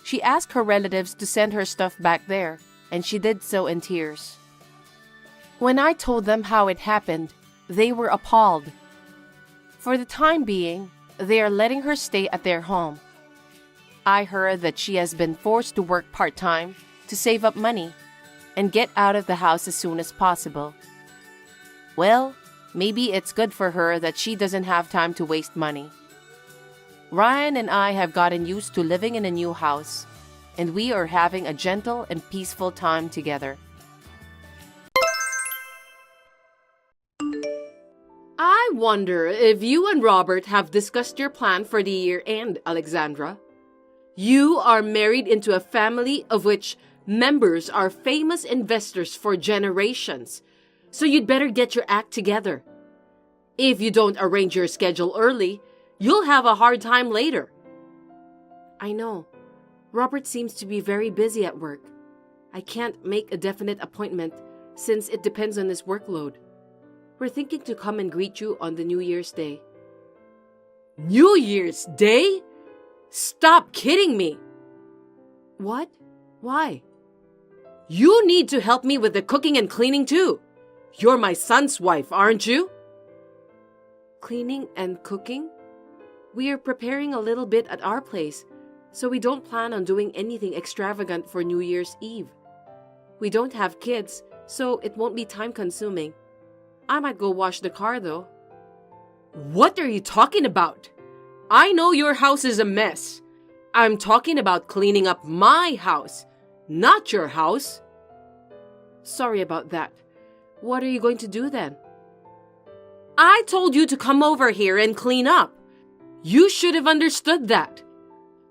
She asked her relatives to send her stuff back there, and she did so in tears. When I told them how it happened, they were appalled. For the time being, they are letting her stay at their home. I heard that she has been forced to work part-time to save up money and get out of the house as soon as possible. Well, maybe it's good for her that she doesn't have time to waste money. Ryan and I have gotten used to living in a new house, and we are having a gentle and peaceful time together. I wonder if you and Robert have discussed your plan for the year-end, Alexandra. You are married into a family of which members are famous investors for generations, so you'd better get your act together. If you don't arrange your schedule early, you'll have a hard time later. I know. Robert seems to be very busy at work. I can't make a definite appointment since it depends on his workload. We're thinking to come and greet you on the New Year's Day. New Year's Day? Stop kidding me! What? Why? You need to help me with the cooking and cleaning too. You're my son's wife, aren't you? Cleaning and cooking? We are preparing a little bit at our place, so we don't plan on doing anything extravagant for New Year's Eve. We don't have kids, so it won't be time-consuming. I might go wash the car, though. What are you talking about? I know your house is a mess. I'm talking about cleaning up my house, not your house. Sorry about that. What are you going to do then? I told you to come over here and clean up. You should have understood that.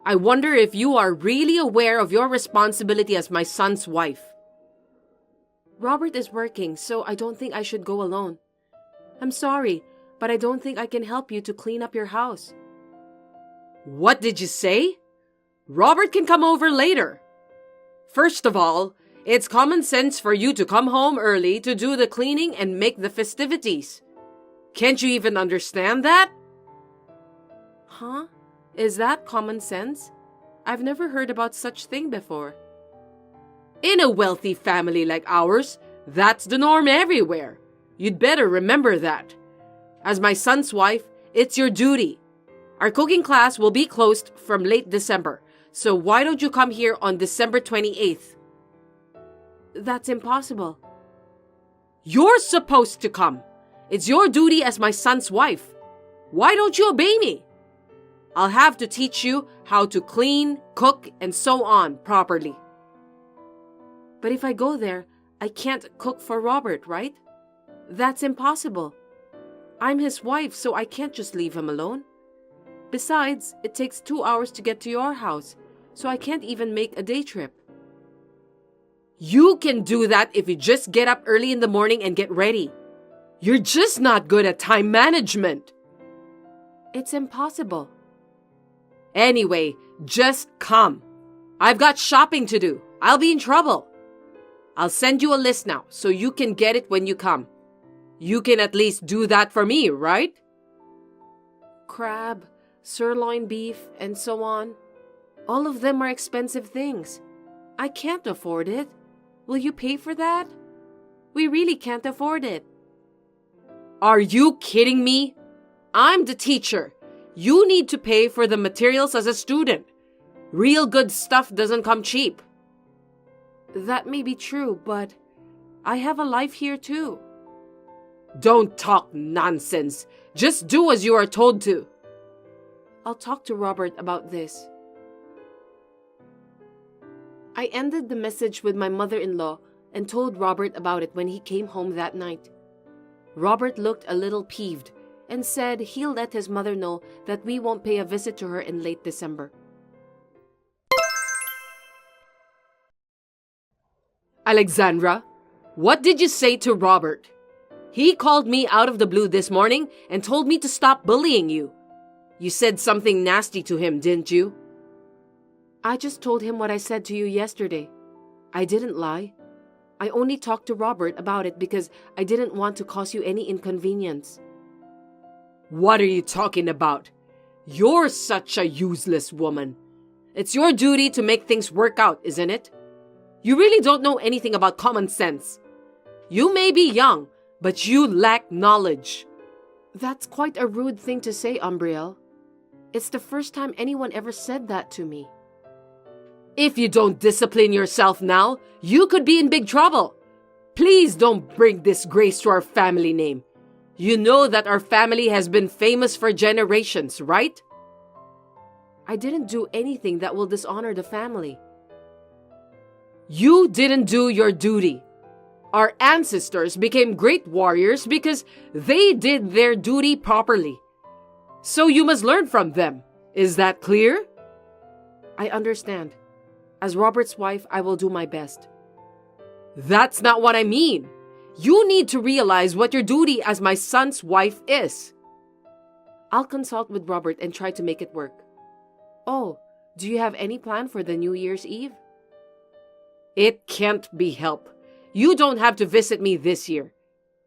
I wonder if you are really aware of your responsibility as my son's wife. Robert is working, so I don't think I should go alone. I'm sorry, but I don't think I can help you to clean up your house. What did you say? Robert can come over later. First of all, it's common sense for you to come home early to do the cleaning and make the festivities. Can't you even understand that? Huh? Is that common sense? I've never heard about such thing before. In a wealthy family like ours, that's the norm everywhere. You'd better remember that. As my son's wife, it's your duty. Our cooking class will be closed from late December, so why don't you come here on December 28th? That's impossible. You're supposed to come. It's your duty as my son's wife. Why don't you obey me? I'll have to teach you how to clean, cook, and so on properly. But if I go there, I can't cook for Robert, right? That's impossible. I'm his wife, so I can't just leave him alone. Besides, it takes 2 hours to get to your house, so I can't even make a day trip. You can do that if you just get up early in the morning and get ready. You're just not good at time management. It's impossible. Anyway, just come. I've got shopping to do. I'll be in trouble. I'll send you a list now so you can get it when you come. You can at least do that for me, right? Crab, sirloin beef, and so on. All of them are expensive things. I can't afford it. Will you pay for that? We really can't afford it. Are you kidding me? I'm the teacher. You need to pay for the materials as a student. Real good stuff doesn't come cheap. That may be true, but I have a life here too. Don't talk nonsense. Just do as you are told to. I'll talk to Robert about this. I ended the message with my mother-in-law and told Robert about it when he came home that night. Robert looked a little peeved and said he'll let his mother know that we won't pay a visit to her in late December. Alexandra, what did you say to Robert? He called me out of the blue this morning and told me to stop bullying you. You said something nasty to him, didn't you? I just told him what I said to you yesterday. I didn't lie. I only talked to Robert about it because I didn't want to cause you any inconvenience. What are you talking about? You're such a useless woman. It's your duty to make things work out, isn't it? You really don't know anything about common sense. You may be young, but you lack knowledge. That's quite a rude thing to say, Umbriel. It's the first time anyone ever said that to me. If you don't discipline yourself now, you could be in big trouble. Please don't bring disgrace to our family name. You know that our family has been famous for generations, right? I didn't do anything that will dishonor the family. You didn't do your duty. Our ancestors became great warriors because they did their duty properly. So you must learn from them. Is that clear? I understand. As Robert's wife, I will do my best. That's not what I mean. You need to realize what your duty as my son's wife is. I'll consult with Robert and try to make it work. Oh, do you have any plan for the New Year's Eve? It can't be helped. You don't have to visit me this year.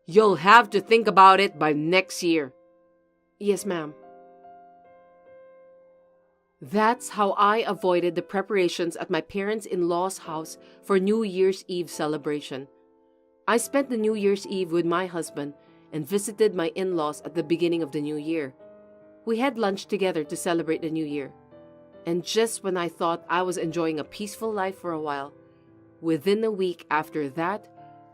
You'll have to think about it by next year. Yes, ma'am. That's how I avoided the preparations at my parents-in-law's house for New Year's Eve celebration. I spent the New Year's Eve with my husband and visited my in-laws at the beginning of the new year. We had lunch together to celebrate the new year. And just when I thought I was enjoying a peaceful life for a while, within a week after that,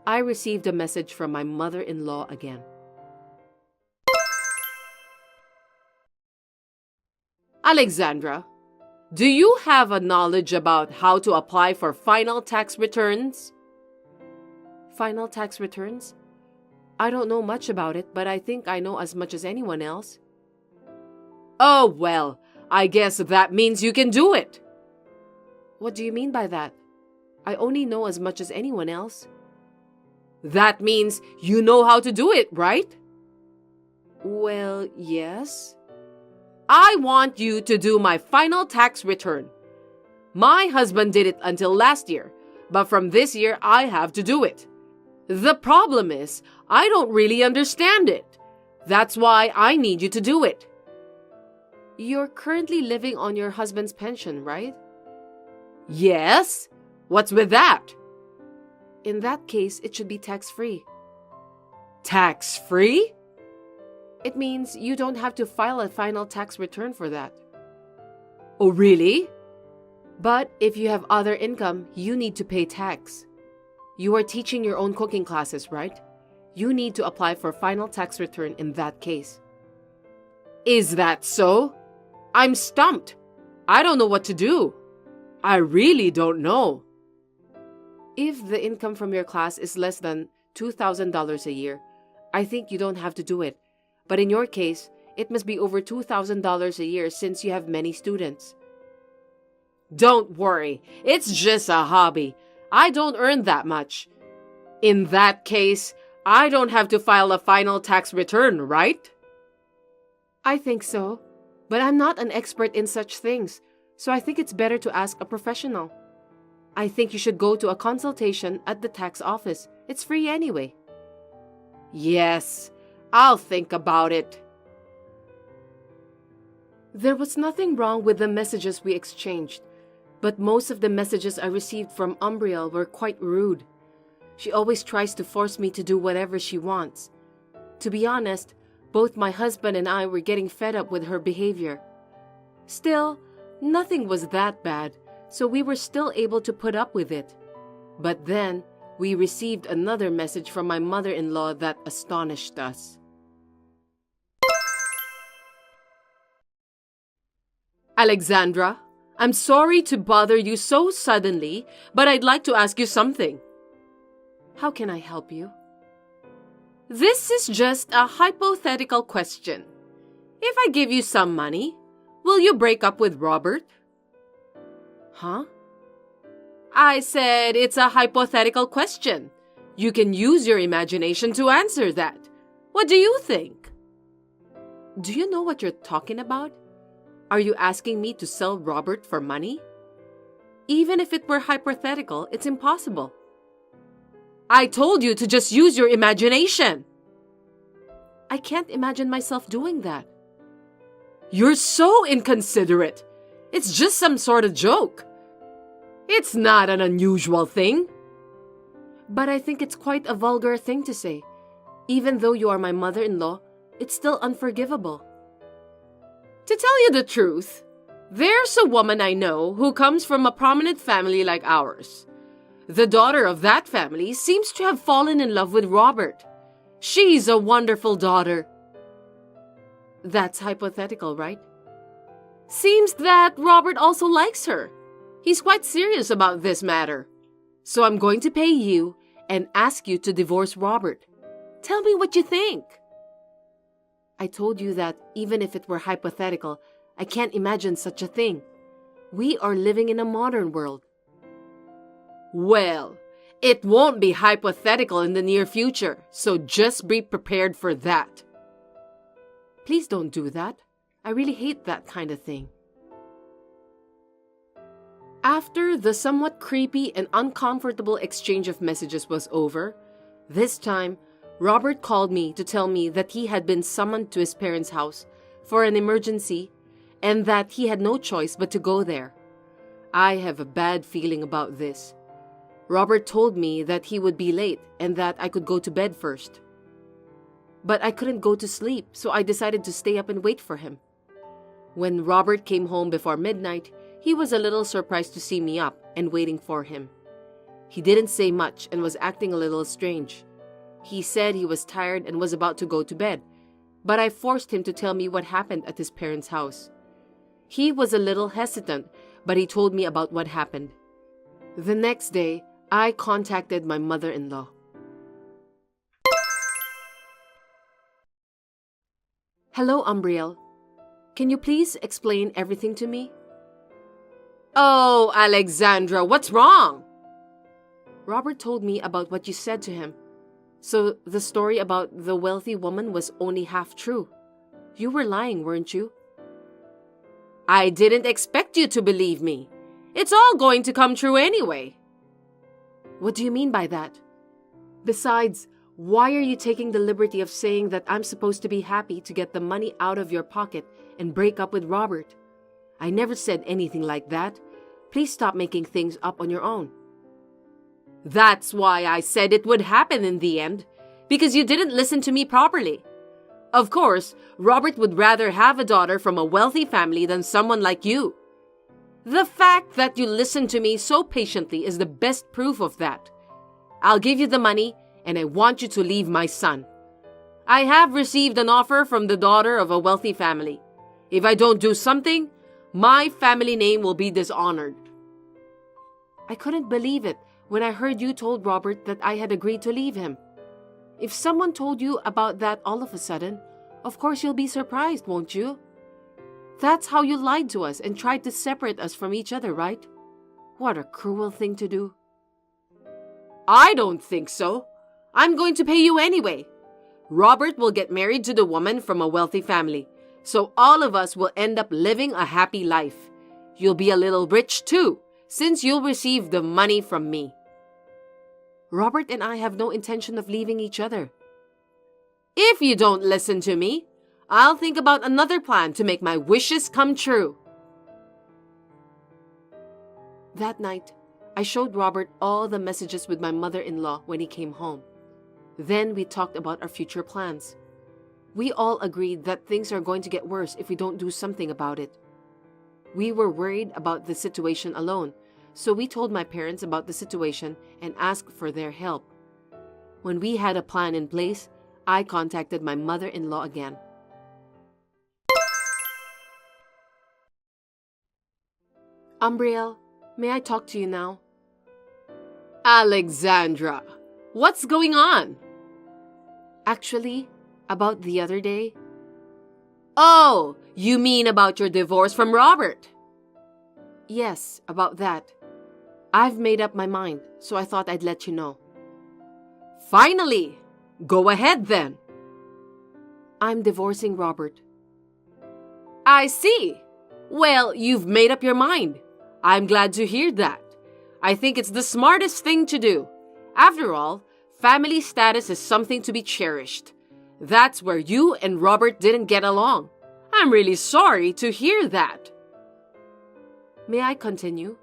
I received a message from my mother-in-law again. Alexandra, do you have a knowledge about how to apply for final tax returns? Final tax returns? I don't know much about it, but I think I know as much as anyone else. Oh, well, I guess that means you can do it. What do you mean by that? I only know as much as anyone else. That means you know how to do it, right? Well, yes. I want you to do my final tax return. My husband did it until last year, but from this year I have to do it. The problem is, I don't really understand it. That's why I need you to do it. You're currently living on your husband's pension, right? Yes. What's with that? In that case, it should be tax-free. Tax-free? It means you don't have to file a final tax return for that. Oh, really? But if you have other income, you need to pay tax. You are teaching your own cooking classes, right? You need to apply for final tax return in that case. Is that so? I'm stumped. I don't know what to do. I really don't know. If the income from your class is less than $2,000 a year, I think you don't have to do it. But in your case, it must be over $2,000 a year since you have many students. Don't worry, it's just a hobby. I don't earn that much. In that case, I don't have to file a final tax return, right? I think so, but I'm not an expert in such things, so I think it's better to ask a professional. I think you should go to a consultation at the tax office. It's free anyway. Yes, I'll think about it. There was nothing wrong with the messages we exchanged, but most of the messages I received from Umbriel were quite rude. She always tries to force me to do whatever she wants. To be honest, both my husband and I were getting fed up with her behavior. Still, nothing was that bad, so we were still able to put up with it. But then, we received another message from my mother-in-law that astonished us. Alexandra, I'm sorry to bother you so suddenly, but I'd like to ask you something. How can I help you? This is just a hypothetical question. If I give you some money, will you break up with Robert? Huh? I said it's a hypothetical question. You can use your imagination to answer that. What do you think? Do you know what you're talking about? Are you asking me to sell Robert for money? Even if it were hypothetical, it's impossible. I told you to just use your imagination. I can't imagine myself doing that. You're so inconsiderate. It's just some sort of joke. It's not an unusual thing. But I think it's quite a vulgar thing to say. Even though you are my mother-in-law, it's still unforgivable. To tell you the truth, there's a woman I know who comes from a prominent family like ours. The daughter of that family seems to have fallen in love with Robert. She's a wonderful daughter. That's hypothetical, right? Seems that Robert also likes her. He's quite serious about this matter. So I'm going to pay you and ask you to divorce Robert. Tell me what you think. I told you that even if it were hypothetical, I can't imagine such a thing. We are living in a modern world. Well, it won't be hypothetical in the near future, so just be prepared for that. Please don't do that. I really hate that kind of thing. After the somewhat creepy and uncomfortable exchange of messages was over, this time, Robert called me to tell me that he had been summoned to his parents' house for an emergency and that he had no choice but to go there. I have a bad feeling about this. Robert told me that he would be late and that I could go to bed first. But I couldn't go to sleep, so I decided to stay up and wait for him. When Robert came home before midnight, he was a little surprised to see me up and waiting for him. He didn't say much and was acting a little strange. He said he was tired and was about to go to bed, but I forced him to tell me what happened at his parents' house. He was a little hesitant, but he told me about what happened. The next day, I contacted my mother-in-law. Hello, Umbriel. Can you please explain everything to me? Oh, Alexandra, what's wrong? Robert told me about what you said to him. So the story about the wealthy woman was only half true. You were lying, weren't you? I didn't expect you to believe me. It's all going to come true anyway. What do you mean by that? Besides, why are you taking the liberty of saying that I'm supposed to be happy to get the money out of your pocket and break up with Robert? I never said anything like that. Please stop making things up on your own. That's why I said it would happen in the end, because you didn't listen to me properly. Of course, Robert would rather have a daughter from a wealthy family than someone like you. The fact that you listened to me so patiently is the best proof of that. I'll give you the money, and I want you to leave my son. I have received an offer from the daughter of a wealthy family. If I don't do something, my family name will be dishonored." I couldn't believe it when I heard you told Robert that I had agreed to leave him. If someone told you about that all of a sudden, of course you'll be surprised, won't you? That's how you lied to us and tried to separate us from each other, right? What a cruel thing to do. I don't think so. I'm going to pay you anyway. Robert will get married to the woman from a wealthy family, so all of us will end up living a happy life. You'll be a little rich too, since you'll receive the money from me. Robert and I have no intention of leaving each other. If you don't listen to me, I'll think about another plan to make my wishes come true. That night, I showed Robert all the messages with my mother-in-law when he came home. Then we talked about our future plans. We all agreed that things are going to get worse if we don't do something about it. We were worried about the situation alone, so we told my parents about the situation and asked for their help. When we had a plan in place, I contacted my mother-in-law again. Umbriel, may I talk to you now? Alexandra, what's going on? Actually, about the other day. Oh, you mean about your divorce from Robert? Yes, about that. I've made up my mind, so I thought I'd let you know. Finally! Go ahead then. I'm divorcing Robert. I see. Well, you've made up your mind. I'm glad to hear that. I think it's the smartest thing to do. After all, family status is something to be cherished. That's where you and Robert didn't get along. I'm really sorry to hear that. May I continue?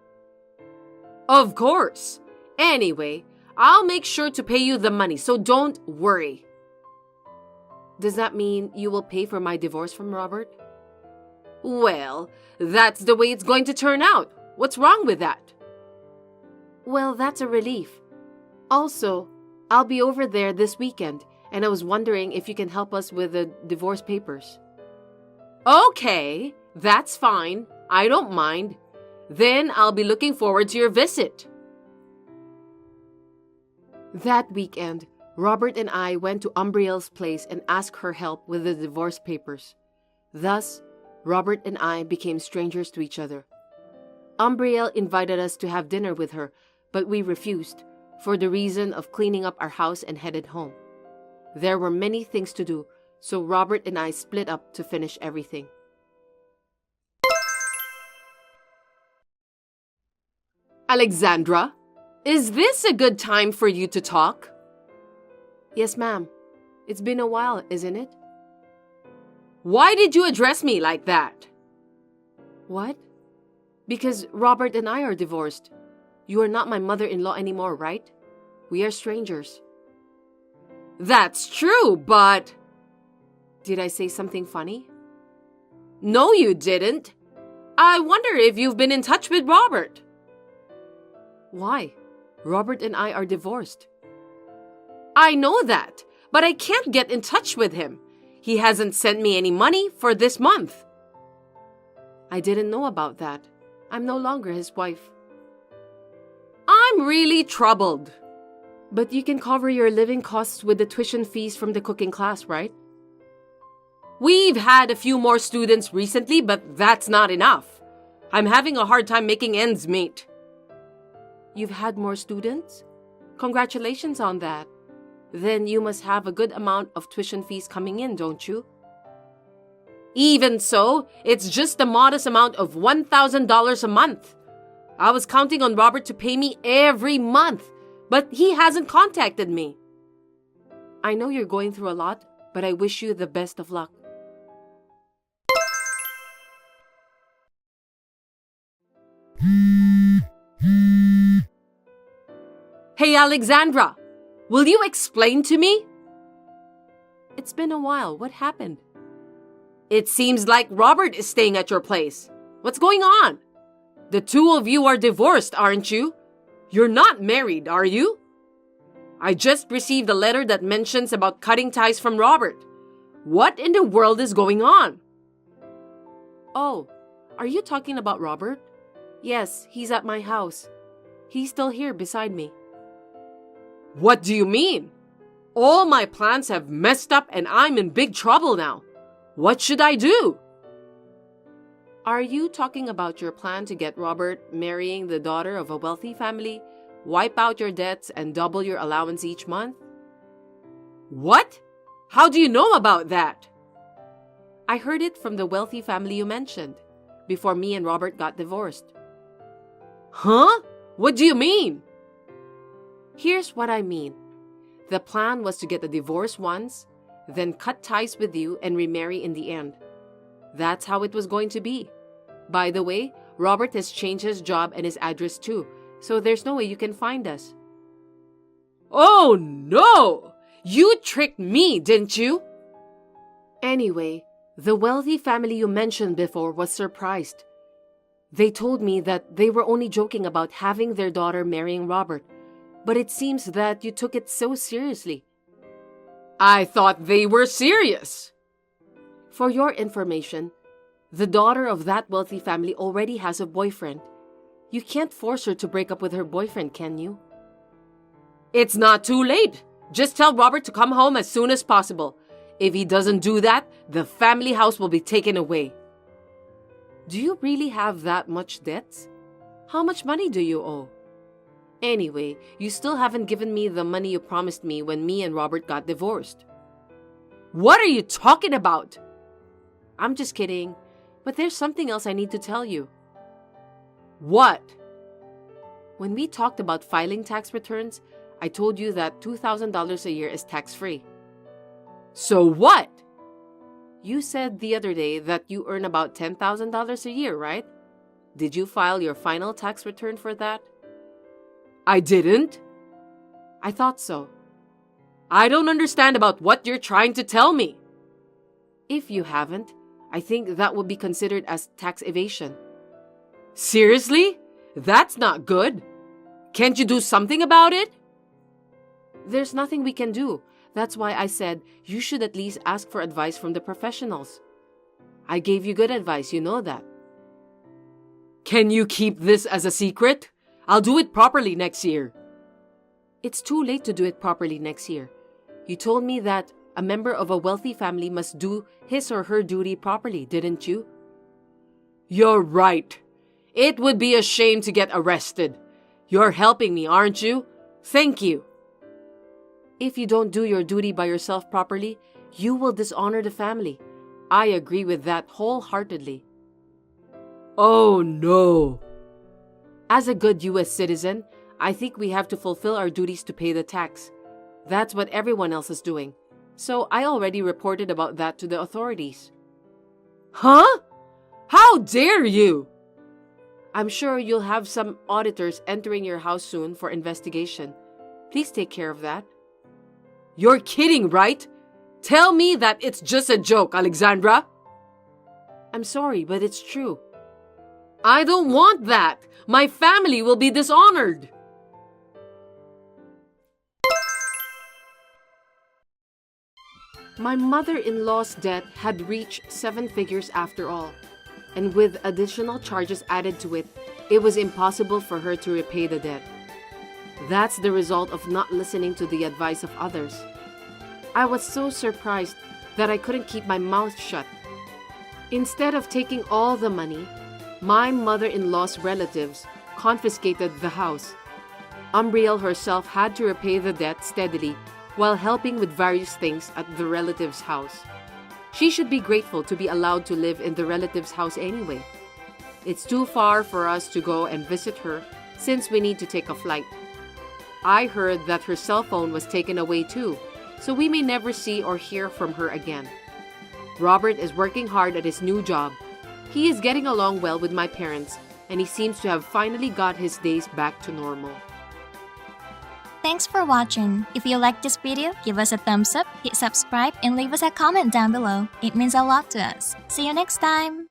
Of course. Anyway, I'll make sure to pay you the money, so don't worry. Does that mean you will pay for my divorce from Robert? Well, that's the way it's going to turn out. What's wrong with that? Well, that's a relief. Also, I'll be over there this weekend, and I was wondering if you can help us with the divorce papers. Okay, that's fine. I don't mind. Then I'll be looking forward to your visit. That weekend, Robert and I went to Umbriel's place and asked her help with the divorce papers. Thus, Robert and I became strangers to each other. Umbriel invited us to have dinner with her, but we refused, for the reason of cleaning up our house and headed home. There were many things to do, so Robert and I split up to finish everything. Alexandra, is this a good time for you to talk? Yes, ma'am. It's been a while, isn't it? Why did you address me like that? What? Because Robert and I are divorced. You are not my mother-in-law anymore, right? We are strangers. That's true, but... Did I say something funny? No, you didn't. I wonder if you've been in touch with Robert. Why? Robert and I are divorced. I know that, but I can't get in touch with him. He hasn't sent me any money for this month. I didn't know about that. I'm no longer his wife. I'm really troubled. But you can cover your living costs with the tuition fees from the cooking class, right? We've had a few more students recently, but that's not enough. I'm having a hard time making ends meet. You've had more students? Congratulations on that. Then you must have a good amount of tuition fees coming in, don't you? Even so, it's just a modest amount of $1,000 a month. I was counting on Robert to pay me every month, but he hasn't contacted me. I know you're going through a lot, but I wish you the best of luck. Hey, Alexandra, will you explain to me? It's been a while. What happened? It seems like Robert is staying at your place. What's going on? The two of you are divorced, aren't you? You're not married, are you? I just received a letter that mentions about cutting ties from Robert. What in the world is going on? Oh, are you talking about Robert? Yes, he's at my house. He's still here beside me. What do you mean? All my plans have messed up and I'm in big trouble now. What should I do? Are you talking about your plan to get Robert marrying the daughter of a wealthy family, wipe out your debts, and double your allowance each month? What? How do you know about that? I heard it from the wealthy family you mentioned, before me and Robert got divorced. Huh? What do you mean? Here's what I mean. The plan was to get a divorce once, then cut ties with you and remarry in the end. That's how it was going to be. By the way, Robert has changed his job and his address too, so there's no way you can find us. Oh no! You tricked me, didn't you? Anyway, the wealthy family you mentioned before was surprised. They told me that they were only joking about having their daughter marrying Robert, but it seems that you took it so seriously. I thought they were serious. For your information, the daughter of that wealthy family already has a boyfriend. You can't force her to break up with her boyfriend, can you? It's not too late. Just tell Robert to come home as soon as possible. If he doesn't do that, the family house will be taken away. Do you really have that much debts? How much money do you owe? Anyway, you still haven't given me the money you promised me when me and Robert got divorced. What are you talking about? I'm just kidding, but there's something else I need to tell you. What? When we talked about filing tax returns, I told you that $2,000 a year is tax-free. So what? You said the other day that you earn about $10,000 a year, right? Did you file your final tax return for that? I didn't. I thought so. I don't understand about what you're trying to tell me. If you haven't, I think that would be considered as tax evasion. Seriously? That's not good. Can't you do something about it? There's nothing we can do. That's why I said you should at least ask for advice from the professionals. I gave you good advice, you know that. Can you keep this as a secret? I'll do it properly next year. It's too late to do it properly next year. You told me that a member of a wealthy family must do his or her duty properly, didn't you? You're right. It would be a shame to get arrested. You're helping me, aren't you? Thank you. If you don't do your duty by yourself properly, you will dishonor the family. I agree with that wholeheartedly. Oh no. As a good U.S. citizen, I think we have to fulfill our duties to pay the tax. That's what everyone else is doing. So I already reported about that to the authorities. Huh? How dare you? I'm sure you'll have some auditors entering your house soon for investigation. Please take care of that. You're kidding, right? Tell me that it's just a joke, Alexandra. I'm sorry, but it's true. I don't want that. My family will be dishonored. My mother-in-law's debt had reached 7 figures after all, and with additional charges added to it, it was impossible for her to repay the debt. That's the result of not listening to the advice of others. I was so surprised that I couldn't keep my mouth shut. Instead of taking all the money, my mother-in-law's relatives confiscated the house. Umbriel herself had to repay the debt steadily while helping with various things at the relative's house. She should be grateful to be allowed to live in the relative's house anyway. It's too far for us to go and visit her since we need to take a flight. I heard that her cell phone was taken away too, so we may never see or hear from her again. Robert is working hard at his new job. He is getting along well with my parents, and he seems to have finally got his days back to normal. Thanks for watching. If you liked this video, give us a thumbs up, hit subscribe, and leave us a comment down below. It means a lot to us. See you next time!